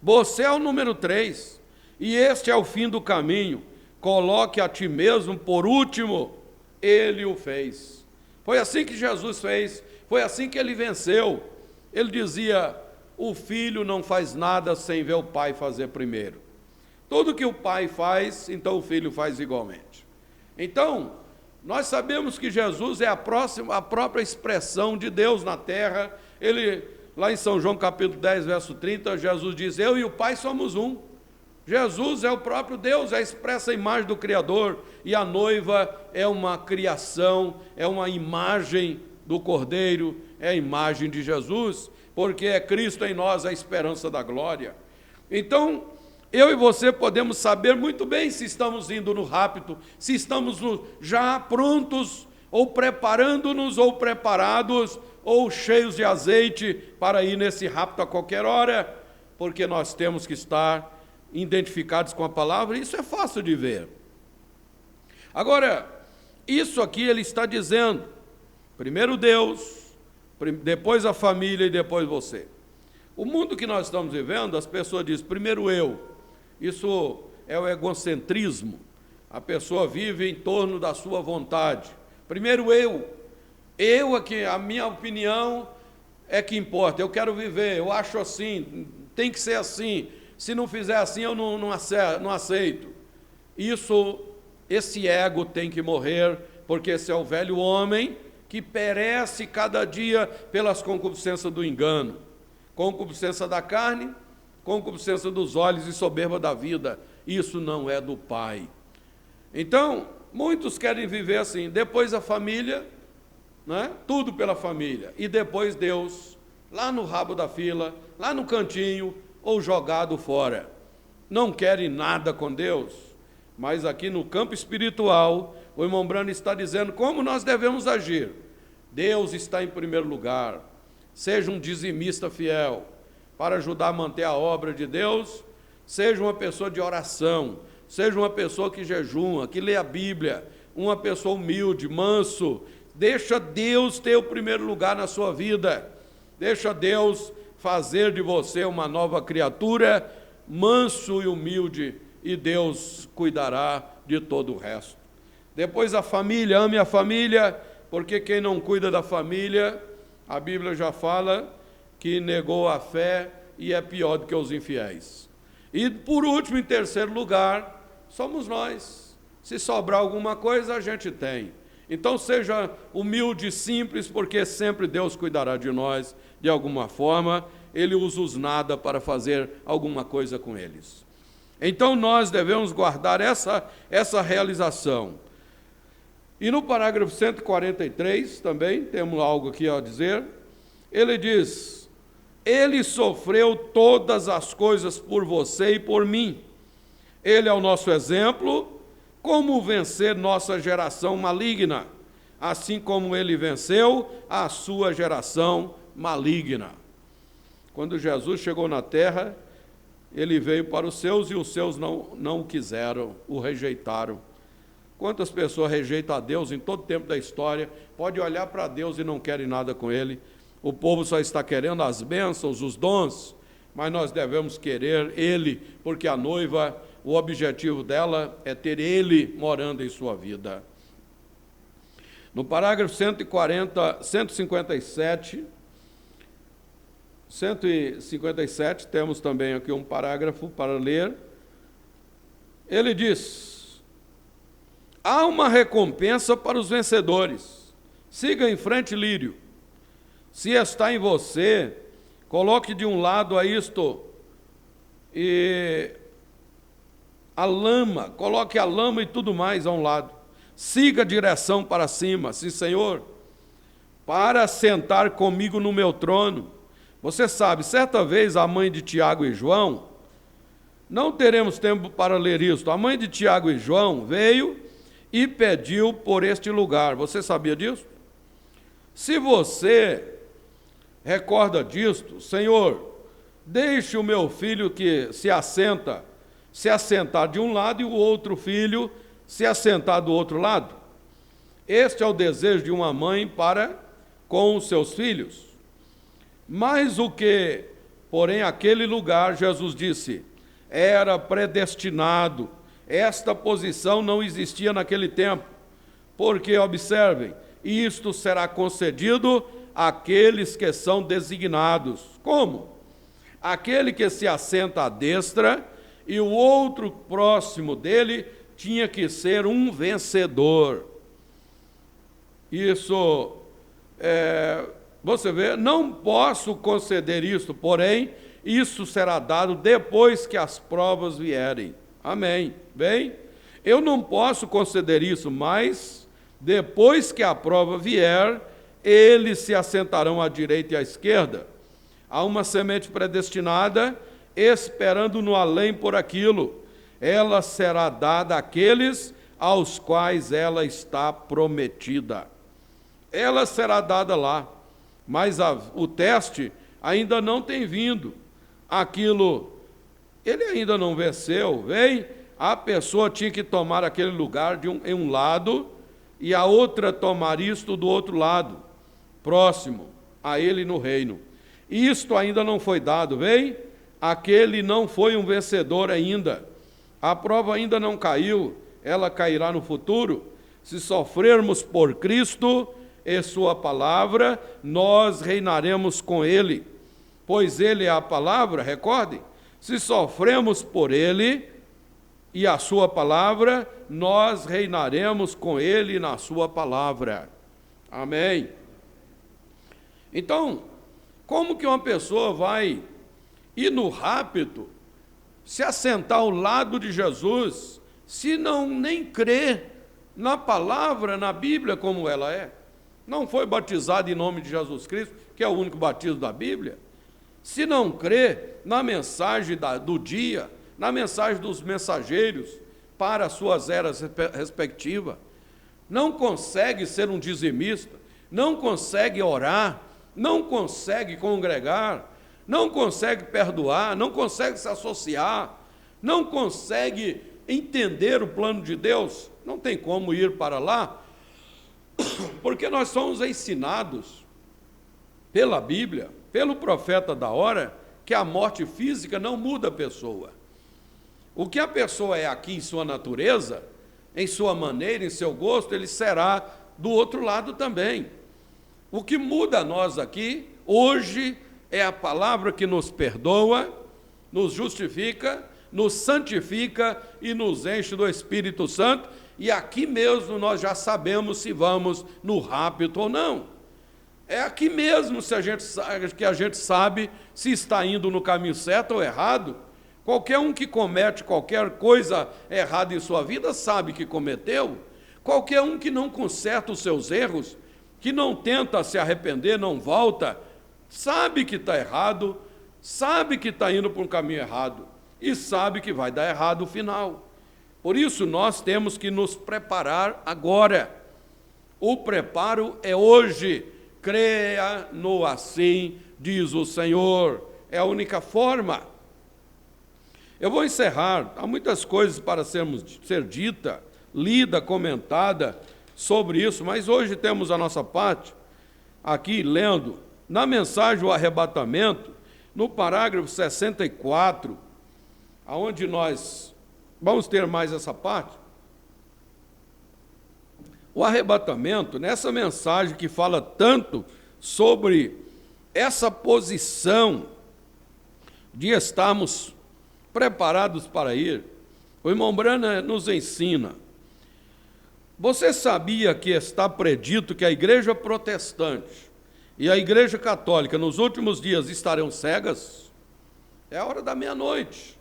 Você é o número 3, e este é o fim do caminho. Coloque a ti mesmo por último. Ele o fez. Foi assim que Jesus fez, foi assim que ele venceu. Ele dizia, o filho não faz nada sem ver o pai fazer primeiro. Tudo que o pai faz, então o filho faz igualmente. Então, nós sabemos que Jesus é a própria expressão de Deus na terra. Ele, lá em São João capítulo 10, verso 30, Jesus diz, eu e o Pai somos um. Jesus é o próprio Deus, é a expressa imagem do Criador, e a noiva é uma criação, é uma imagem do Cordeiro, é a imagem de Jesus, porque é Cristo em nós a esperança da glória. Então, eu e você podemos saber muito bem se estamos indo no rapto, se estamos já prontos, ou preparando-nos, ou preparados, ou cheios de azeite para ir nesse rapto a qualquer hora, porque nós temos que estar identificados com a palavra, isso é fácil de ver. Agora, isso aqui ele está dizendo, primeiro Deus, depois a família e depois você. O mundo que nós estamos vivendo, as pessoas dizem, primeiro eu. Isso é o egocentrismo. A pessoa vive em torno da sua vontade. Primeiro eu. Eu aqui, a minha opinião é que importa. Eu quero viver, eu acho assim, tem que ser assim. Se não fizer assim, eu não aceito. Esse ego tem que morrer, porque esse é o velho homem que perece cada dia pelas concupiscências do engano. Concupiscência da carne, concupiscência dos olhos e soberba da vida. Isso não é do Pai. Então, muitos querem viver assim. Depois a família, né? Tudo pela família. E depois Deus, lá no rabo da fila, lá no cantinho, ou jogado fora. Não querem nada com Deus, mas aqui no campo espiritual, o irmão Brano está dizendo como nós devemos agir. Deus está em primeiro lugar. Seja um dizimista fiel, para ajudar a manter a obra de Deus. Seja uma pessoa de oração, seja uma pessoa que jejuma, que lê a Bíblia, uma pessoa humilde, manso. Deixa Deus ter o primeiro lugar na sua vida. Deixa Deus fazer de você uma nova criatura, manso e humilde, e Deus cuidará de todo o resto. Depois a família, ame a família, porque quem não cuida da família, a Bíblia já fala que negou a fé e é pior do que os infiéis. E por último, em terceiro lugar, somos nós. Se sobrar alguma coisa, a gente tem. Então seja humilde e simples, porque sempre Deus cuidará de nós de alguma forma. Ele usa os nada para fazer alguma coisa com eles. Então nós devemos guardar essa realização. E no parágrafo 143, também, temos algo aqui a dizer, ele diz: ele sofreu todas as coisas por você e por mim. Ele é o nosso exemplo, como vencer nossa geração maligna, assim como ele venceu a sua geração maligna. Quando Jesus chegou na terra, ele veio para os seus e os seus não o quiseram, o rejeitaram. Quantas pessoas rejeitam a Deus em todo o tempo da história? Pode olhar para Deus e não querem nada com Ele. O povo só está querendo as bênçãos, os dons, mas nós devemos querer Ele, porque a noiva, o objetivo dela é ter Ele morando em sua vida. No parágrafo 157, temos também aqui um parágrafo para ler. Ele diz: há uma recompensa para os vencedores. Siga em frente, lírio. Se está em você, coloque de um lado a isto e a lama, coloque a lama e tudo mais a um lado. Siga a direção para cima, sim, Senhor, para sentar comigo no meu trono. Você sabe, certa vez a mãe de Tiago e João, não teremos tempo para ler isto, a mãe de Tiago e João veio e pediu por este lugar. Você sabia disso? Se você recorda disto, Senhor, deixe o meu filho que se assentar de um lado e o outro filho se assentar do outro lado. Este é o desejo de uma mãe para com os seus filhos. Mas o que, porém, aquele lugar, Jesus disse, era predestinado. Esta posição não existia naquele tempo. Porque, observem, isto será concedido àqueles que são designados. Como? Aquele que se assenta à destra e o outro próximo dele tinha que ser um vencedor. Isso, você vê, não posso conceder isso, porém, isso será dado depois que as provas vierem. Amém. Bem, eu não posso conceder isso, mas depois que a prova vier, eles se assentarão à direita e à esquerda. Há uma semente predestinada, esperando no além por aquilo. Ela será dada àqueles aos quais ela está prometida. Ela será dada lá, mas o teste ainda não tem vindo. Aquilo, ele ainda não venceu, vem, a pessoa tinha que tomar aquele lugar em um lado e a outra tomar isto do outro lado, próximo a ele no reino. Isto ainda não foi dado, vem, aquele não foi um vencedor ainda. A prova ainda não caiu, ela cairá no futuro. Se sofrermos por Cristo e sua palavra, nós reinaremos com ele. Pois ele é a palavra, recordem, se sofremos por ele e a sua palavra, nós reinaremos com ele na sua palavra. Amém. Então, como que uma pessoa vai ir no rapto, se assentar ao lado de Jesus, se não nem crê na palavra, na Bíblia como ela é? Não foi batizado em nome de Jesus Cristo, que é o único batismo da Bíblia? Se não crê na mensagem do dia, na mensagem dos mensageiros para as suas eras respectivas, não consegue ser um dizimista, não consegue orar, não consegue congregar, não consegue perdoar, não consegue se associar, não consegue entender o plano de Deus, não tem como ir para lá, porque nós somos ensinados pela Bíblia, pelo profeta da hora, que a morte física não muda a pessoa. O que a pessoa é aqui em sua natureza, em sua maneira, em seu gosto, ele será do outro lado também. O que muda a nós aqui, hoje, é a palavra que nos perdoa, nos justifica, nos santifica e nos enche do Espírito Santo, e aqui mesmo nós já sabemos se vamos no rapto ou não. É aqui mesmo que a gente sabe se está indo no caminho certo ou errado. Qualquer um que comete qualquer coisa errada em sua vida sabe que cometeu. Qualquer um que não conserta os seus erros, que não tenta se arrepender, não volta, sabe que está errado, sabe que está indo para um caminho errado e sabe que vai dar errado o final. Por isso, nós temos que nos preparar agora. O preparo é hoje. Creia no assim, diz o Senhor. É a única forma. Eu vou encerrar. Há muitas coisas para ser dita, lida, comentada sobre isso, mas hoje temos a nossa parte aqui lendo na mensagem o arrebatamento, no parágrafo 64, aonde nós vamos ter mais essa parte. O arrebatamento, nessa mensagem que fala tanto sobre essa posição de estarmos preparados para ir, o irmão Branham nos ensina. Você sabia que está predito que a igreja protestante e a igreja católica nos últimos dias estarão cegas? É a hora da meia-noite.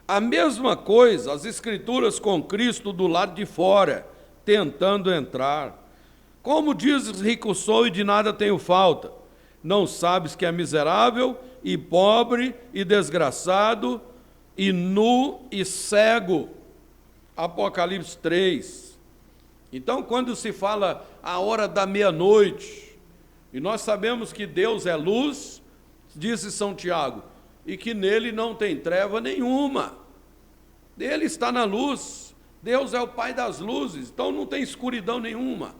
A mesma coisa, as escrituras com Cristo do lado de fora, tentando entrar. Como dizes, rico sou e de nada tenho falta. Não sabes que é miserável e pobre e desgraçado e nu e cego. Apocalipse 3. Então, quando se fala a hora da meia-noite, e nós sabemos que Deus é luz, disse São Tiago, e que nele não tem treva nenhuma. Ele está na luz. Deus é o Pai das luzes, então não tem escuridão nenhuma.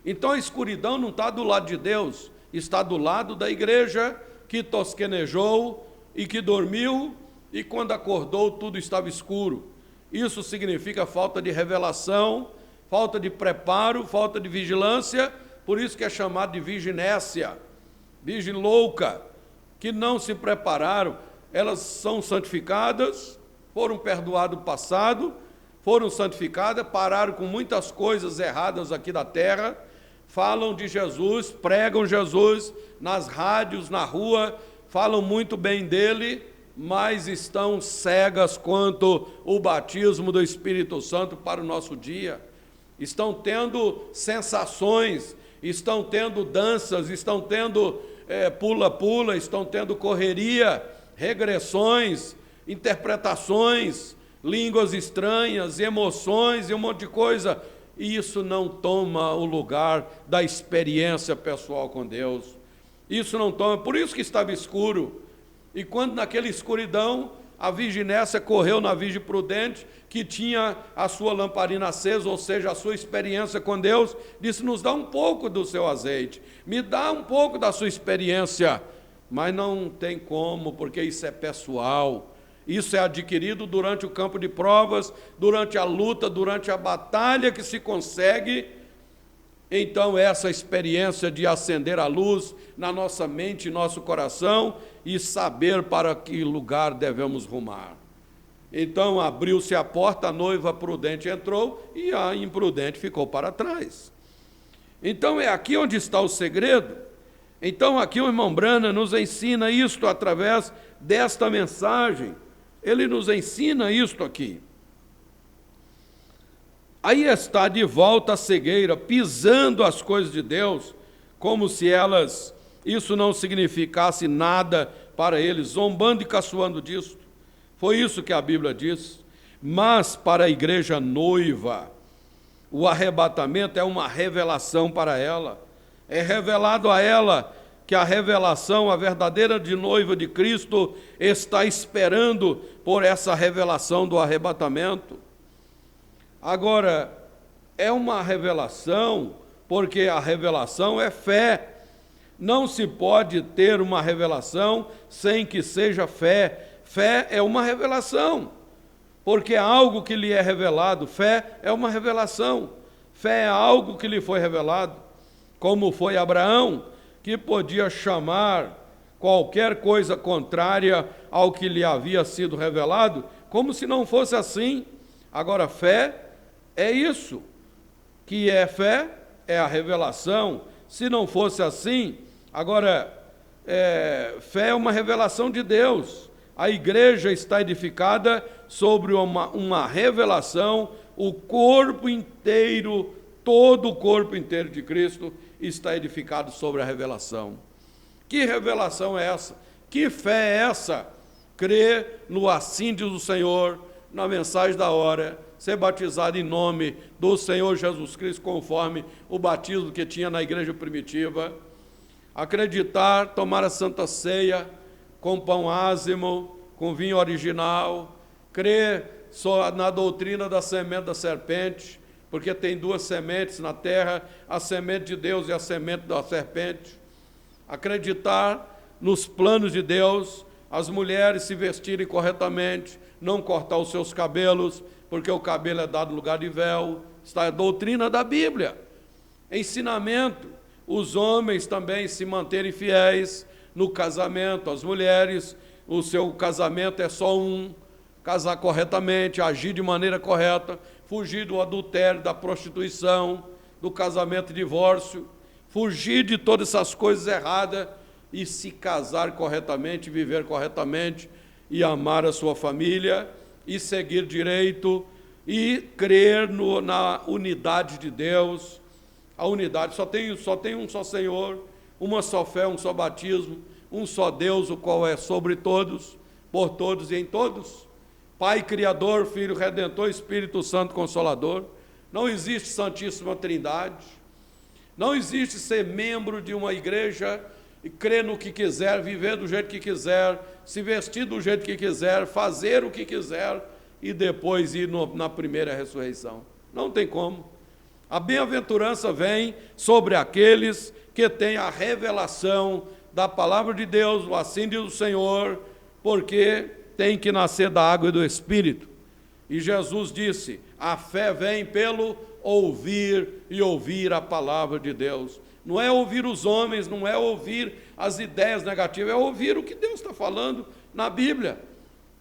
Então a escuridão não está do lado de Deus, está do lado da igreja que tosquenejou e que dormiu, e quando acordou tudo estava escuro. Isso significa falta de revelação, falta de preparo, falta de vigilância, por isso que é chamado de viginécia, virgem louca, que não se prepararam. Elas são santificadas, foram perdoadas do passado, foram santificadas, pararam com muitas coisas erradas aqui da terra, falam de Jesus, pregam Jesus nas rádios, na rua, falam muito bem dele, mas estão cegas quanto o batismo do Espírito Santo para o nosso dia. Estão tendo sensações, estão tendo danças, estão tendo pula-pula, estão tendo correria, regressões, interpretações, línguas estranhas, emoções e um monte de coisa. E isso não toma o lugar da experiência pessoal com Deus. Isso não toma, por isso que estava escuro. E quando naquela escuridão, a viginécia correu na Virgem Prudente, que tinha a sua lamparina acesa, ou seja, a sua experiência com Deus, disse, nos dá um pouco do seu azeite, me dá um pouco da sua experiência. Mas não tem como, porque isso é pessoal. Isso é adquirido durante o campo de provas, durante a luta, durante a batalha que se consegue. Então, essa experiência de acender a luz na nossa mente e nosso coração e saber para que lugar devemos rumar. Então, abriu-se a porta, a noiva prudente entrou e a imprudente ficou para trás. Então, é aqui onde está o segredo. Então, aqui o irmão Branham nos ensina isto através desta mensagem. Ele nos ensina isto aqui. Aí está de volta a cegueira, pisando as coisas de Deus, como se isso não significasse nada para eles, zombando e caçoando disso. Foi isso que a Bíblia diz. Mas para a igreja noiva, o arrebatamento é uma revelação para ela. É revelado a ela que a revelação, a verdadeira de noiva de Cristo, está esperando por essa revelação do arrebatamento. Agora, é uma revelação, porque a revelação é fé. Não se pode ter uma revelação sem que seja fé. Fé é uma revelação, porque é algo que lhe é revelado. Fé é uma revelação. Fé é algo que lhe foi revelado, como foi Abraão, que podia chamar qualquer coisa contrária ao que lhe havia sido revelado, como se não fosse assim. Agora, fé é isso, que é fé, é a revelação. Se não fosse assim, agora, fé é uma revelação de Deus. A igreja está edificada sobre uma revelação o corpo inteiro, todo o corpo inteiro de Cristo está edificado sobre a revelação. Que revelação é essa? Que fé é essa? Crer no assim diz o Senhor, na mensagem da hora, ser batizado em nome do Senhor Jesus Cristo, conforme o batismo que tinha na igreja primitiva, acreditar, tomar a Santa Ceia com pão ázimo, com vinho original, crer só na doutrina da semente da serpente, porque tem duas sementes na terra, a semente de Deus e a semente da serpente, acreditar nos planos de Deus, as mulheres se vestirem corretamente, não cortar os seus cabelos, porque o cabelo é dado no lugar de véu, está a doutrina da Bíblia. Ensinamento, os homens também se manterem fiéis no casamento, as mulheres, o seu casamento é só um, casar corretamente, agir de maneira correta, fugir do adultério, da prostituição, do casamento e divórcio, fugir de todas essas coisas erradas e se casar corretamente, viver corretamente e amar a sua família e seguir direito e crer na unidade de Deus. A unidade, só tem um só Senhor, uma só fé, um só batismo, um só Deus, o qual é sobre todos, por todos e em todos. Pai Criador, Filho Redentor, Espírito Santo Consolador. Não existe Santíssima Trindade. Não existe ser membro de uma igreja e crer no que quiser, viver do jeito que quiser, se vestir do jeito que quiser, fazer o que quiser e depois ir na primeira ressurreição. Não tem como. A bem-aventurança vem sobre aqueles que têm a revelação da palavra de Deus, o assim diz o Senhor, porque tem que nascer da água e do Espírito. E Jesus disse, a fé vem pelo ouvir e ouvir a palavra de Deus. Não é ouvir os homens, não é ouvir as ideias negativas, é ouvir o que Deus está falando na Bíblia.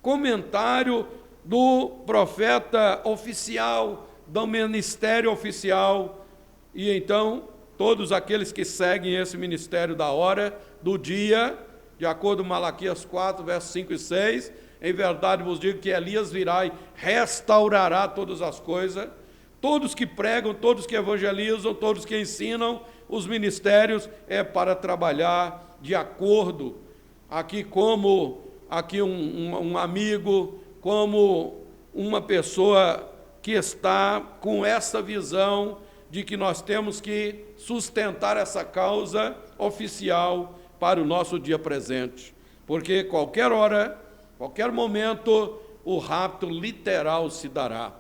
Comentário do profeta oficial, do ministério oficial. E então, todos aqueles que seguem esse ministério da hora, do dia, de acordo com Malaquias 4, versos 5 e 6, em verdade vos digo que Elias virá e restaurará todas as coisas. Todos que pregam, todos que evangelizam, todos que ensinam, os ministérios é para trabalhar de acordo, como um amigo, como uma pessoa que está com essa visão de que nós temos que sustentar essa causa oficial para o nosso dia presente. Porque qualquer hora, qualquer momento, o rapto literal se dará.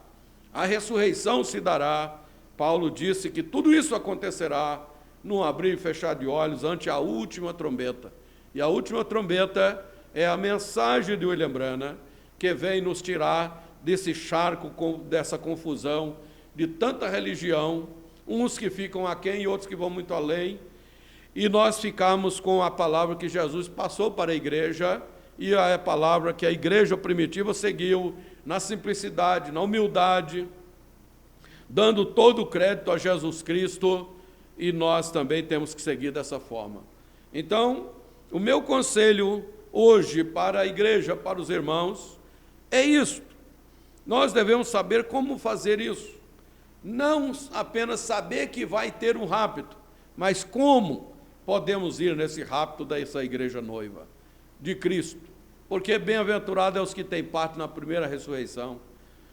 A ressurreição se dará. Paulo disse que tudo isso acontecerá num abrir e fechar de olhos ante a última trombeta. E a última trombeta é a mensagem de William Branham, que vem nos tirar desse charco, dessa confusão, de tanta religião, uns que ficam aquém e outros que vão muito além, e nós ficamos com a palavra que Jesus passou para a igreja, e a palavra que a igreja primitiva seguiu na simplicidade, na humildade, dando todo o crédito a Jesus Cristo, e nós também temos que seguir dessa forma. Então, o meu conselho hoje para a igreja, para os irmãos, é isso. Nós devemos saber como fazer isso. Não apenas saber que vai ter um rapto, mas como podemos ir nesse rapto dessa igreja noiva de Cristo. Porque bem-aventurado é os que têm parte na primeira ressurreição.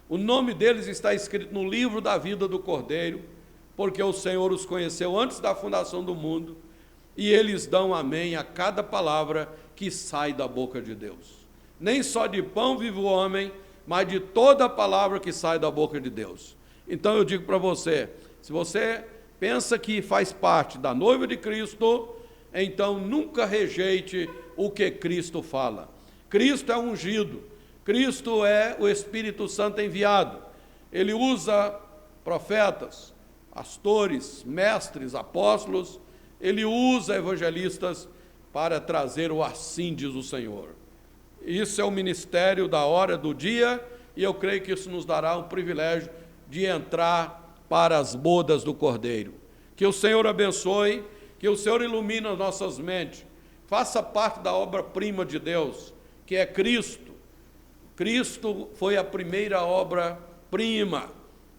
O nome deles está escrito no livro da vida do Cordeiro, porque o Senhor os conheceu antes da fundação do mundo, e eles dão amém a cada palavra que sai da boca de Deus. Nem só de pão vive o homem, mas de toda a palavra que sai da boca de Deus. Então eu digo para você, se você pensa que faz parte da noiva de Cristo, então nunca rejeite o que Cristo fala. Cristo é ungido, Cristo é o Espírito Santo enviado. Ele usa profetas, pastores, mestres, apóstolos, ele usa evangelistas para trazer o assim diz o Senhor. Isso é o ministério da hora, do dia, e eu creio que isso nos dará o privilégio de entrar para as bodas do Cordeiro. Que o Senhor abençoe, que o Senhor ilumine as nossas mentes, faça parte da obra-prima de Deus, que é Cristo. Cristo foi a primeira obra-prima,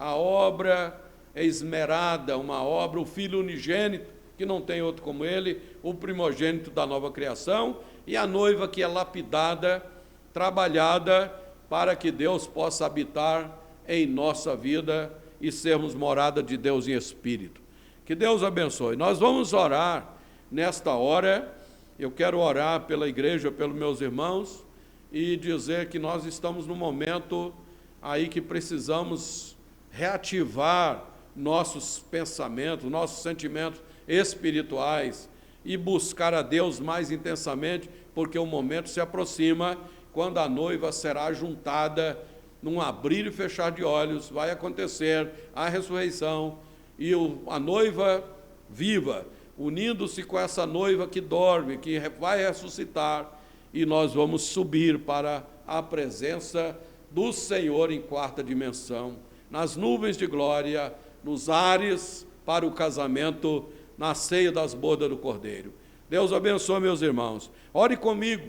a obra esmerada, uma obra, o Filho unigênito, que não tem outro como ele, o primogênito da nova criação, e a noiva que é lapidada, trabalhada, para que Deus possa habitar em nossa vida e sermos morada de Deus em espírito. Que Deus abençoe. Nós vamos orar nesta hora. Eu quero orar pela igreja, pelos meus irmãos, e dizer que nós estamos num momento aí que precisamos reativar nossos pensamentos, nossos sentimentos espirituais e buscar a Deus mais intensamente, porque o momento se aproxima quando a noiva será juntada num abrir e fechar de olhos, vai acontecer a ressurreição e a noiva viva, unindo-se com essa noiva que dorme, que vai ressuscitar, e nós vamos subir para a presença do Senhor em quarta dimensão, nas nuvens de glória, nos ares para o casamento, na ceia das bodas do Cordeiro. Deus abençoe, meus irmãos. Ore comigo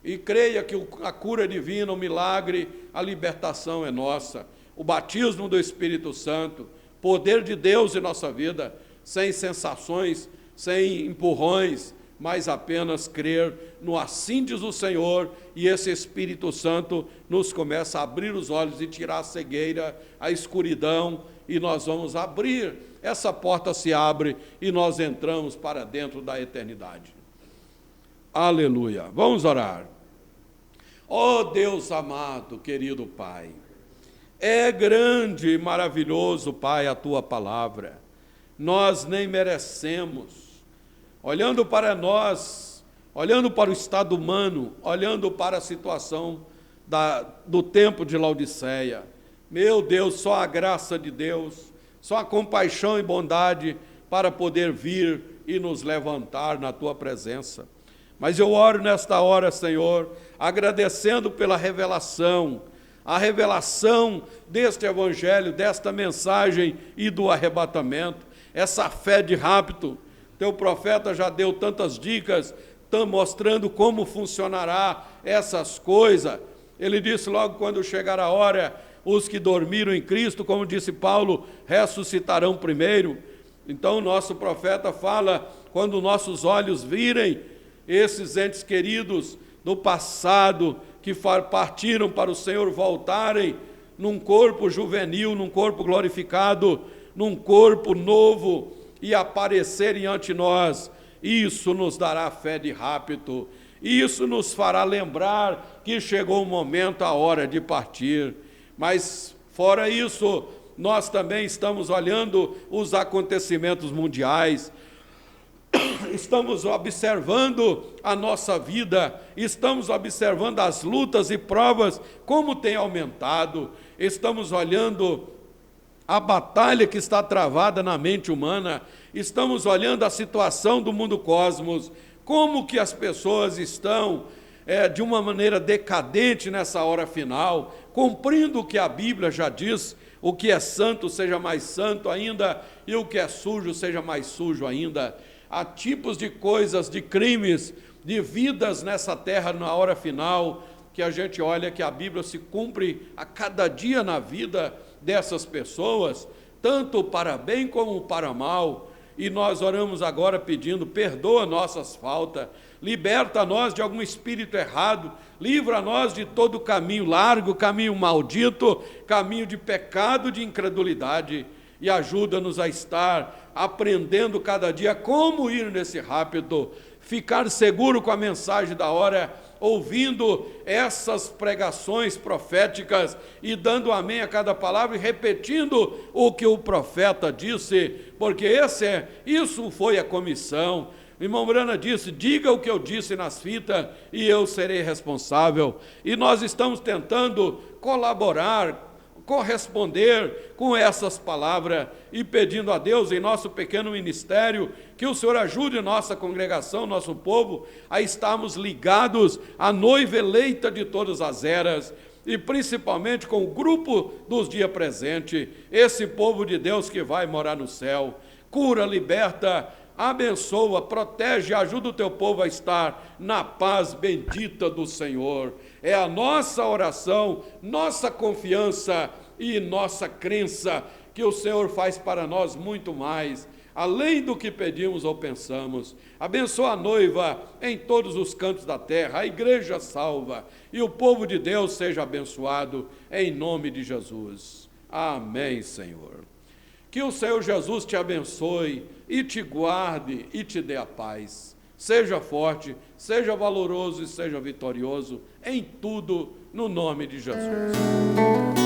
e creia que a cura divina, o milagre, a libertação é nossa. O batismo do Espírito Santo, poder de Deus em nossa vida, sem sensações, sem empurrões, mas apenas crer no assim diz o Senhor, e esse Espírito Santo nos começa a abrir os olhos e tirar a cegueira, a escuridão, e nós vamos abrir, essa porta se abre e nós entramos para dentro da eternidade. Aleluia. Vamos orar. Ó Deus amado, querido Pai, é grande e maravilhoso, Pai, a Tua palavra. Nós nem merecemos. Olhando para nós, olhando para o estado humano, olhando para a situação do tempo de Laodiceia, meu Deus, só a graça de Deus, só a compaixão e bondade para poder vir e nos levantar na Tua presença. Mas eu oro nesta hora, Senhor, agradecendo pela revelação, a revelação deste Evangelho, desta mensagem e do arrebatamento, essa fé de rapto. Teu profeta já deu tantas dicas, mostrando como funcionará essas coisas. Ele disse logo quando chegar a hora, os que dormiram em Cristo, como disse Paulo, ressuscitarão primeiro. Então o nosso profeta fala, quando nossos olhos virem esses entes queridos do passado, que partiram para o Senhor, voltarem num corpo juvenil, num corpo glorificado, num corpo novo, e aparecerem ante nós, isso nos dará fé de rapto, isso nos fará lembrar que chegou o momento, a hora de partir. Mas, fora isso, nós também estamos olhando os acontecimentos mundiais, estamos observando a nossa vida, estamos observando as lutas e provas, como tem aumentado, estamos olhando a batalha que está travada na mente humana, estamos olhando a situação do mundo cosmos, como que as pessoas estão de uma maneira decadente nessa hora final, cumprindo o que a Bíblia já diz, o que é santo seja mais santo ainda, e o que é sujo seja mais sujo ainda. Há tipos de coisas, de crimes, de vidas nessa terra na hora final, que a gente olha que a Bíblia se cumpre a cada dia na vida dessas pessoas, tanto para bem como para mal, e nós oramos agora pedindo, perdoa nossas faltas, liberta nós de algum espírito errado, livra nós de todo caminho largo, caminho maldito, caminho de pecado, de incredulidade, e ajuda-nos a estar aprendendo cada dia como ir nesse rápido, ficar seguro com a mensagem da hora, ouvindo essas pregações proféticas e dando amém a cada palavra e repetindo o que o profeta disse, porque isso foi a comissão. O irmão Brana disse, diga o que eu disse nas fitas e eu serei responsável. E nós estamos tentando colaborar, corresponder com essas palavras e pedindo a Deus em nosso pequeno ministério que o Senhor ajude nossa congregação, nosso povo a estarmos ligados à noiva eleita de todas as eras e principalmente com o grupo dos dias presentes, esse povo de Deus que vai morar no céu. Cura, liberta, abençoa, protege e ajuda o teu povo a estar na paz bendita do Senhor. É a nossa oração, nossa confiança e nossa crença que o Senhor faz para nós muito mais, além do que pedimos ou pensamos. Abençoa a noiva em todos os cantos da terra, a igreja salva e o povo de Deus seja abençoado em nome de Jesus. Amém, Senhor. Que o Senhor Jesus te abençoe e te guarde e te dê a paz. Seja forte, seja valoroso e seja vitorioso em tudo, no nome de Jesus.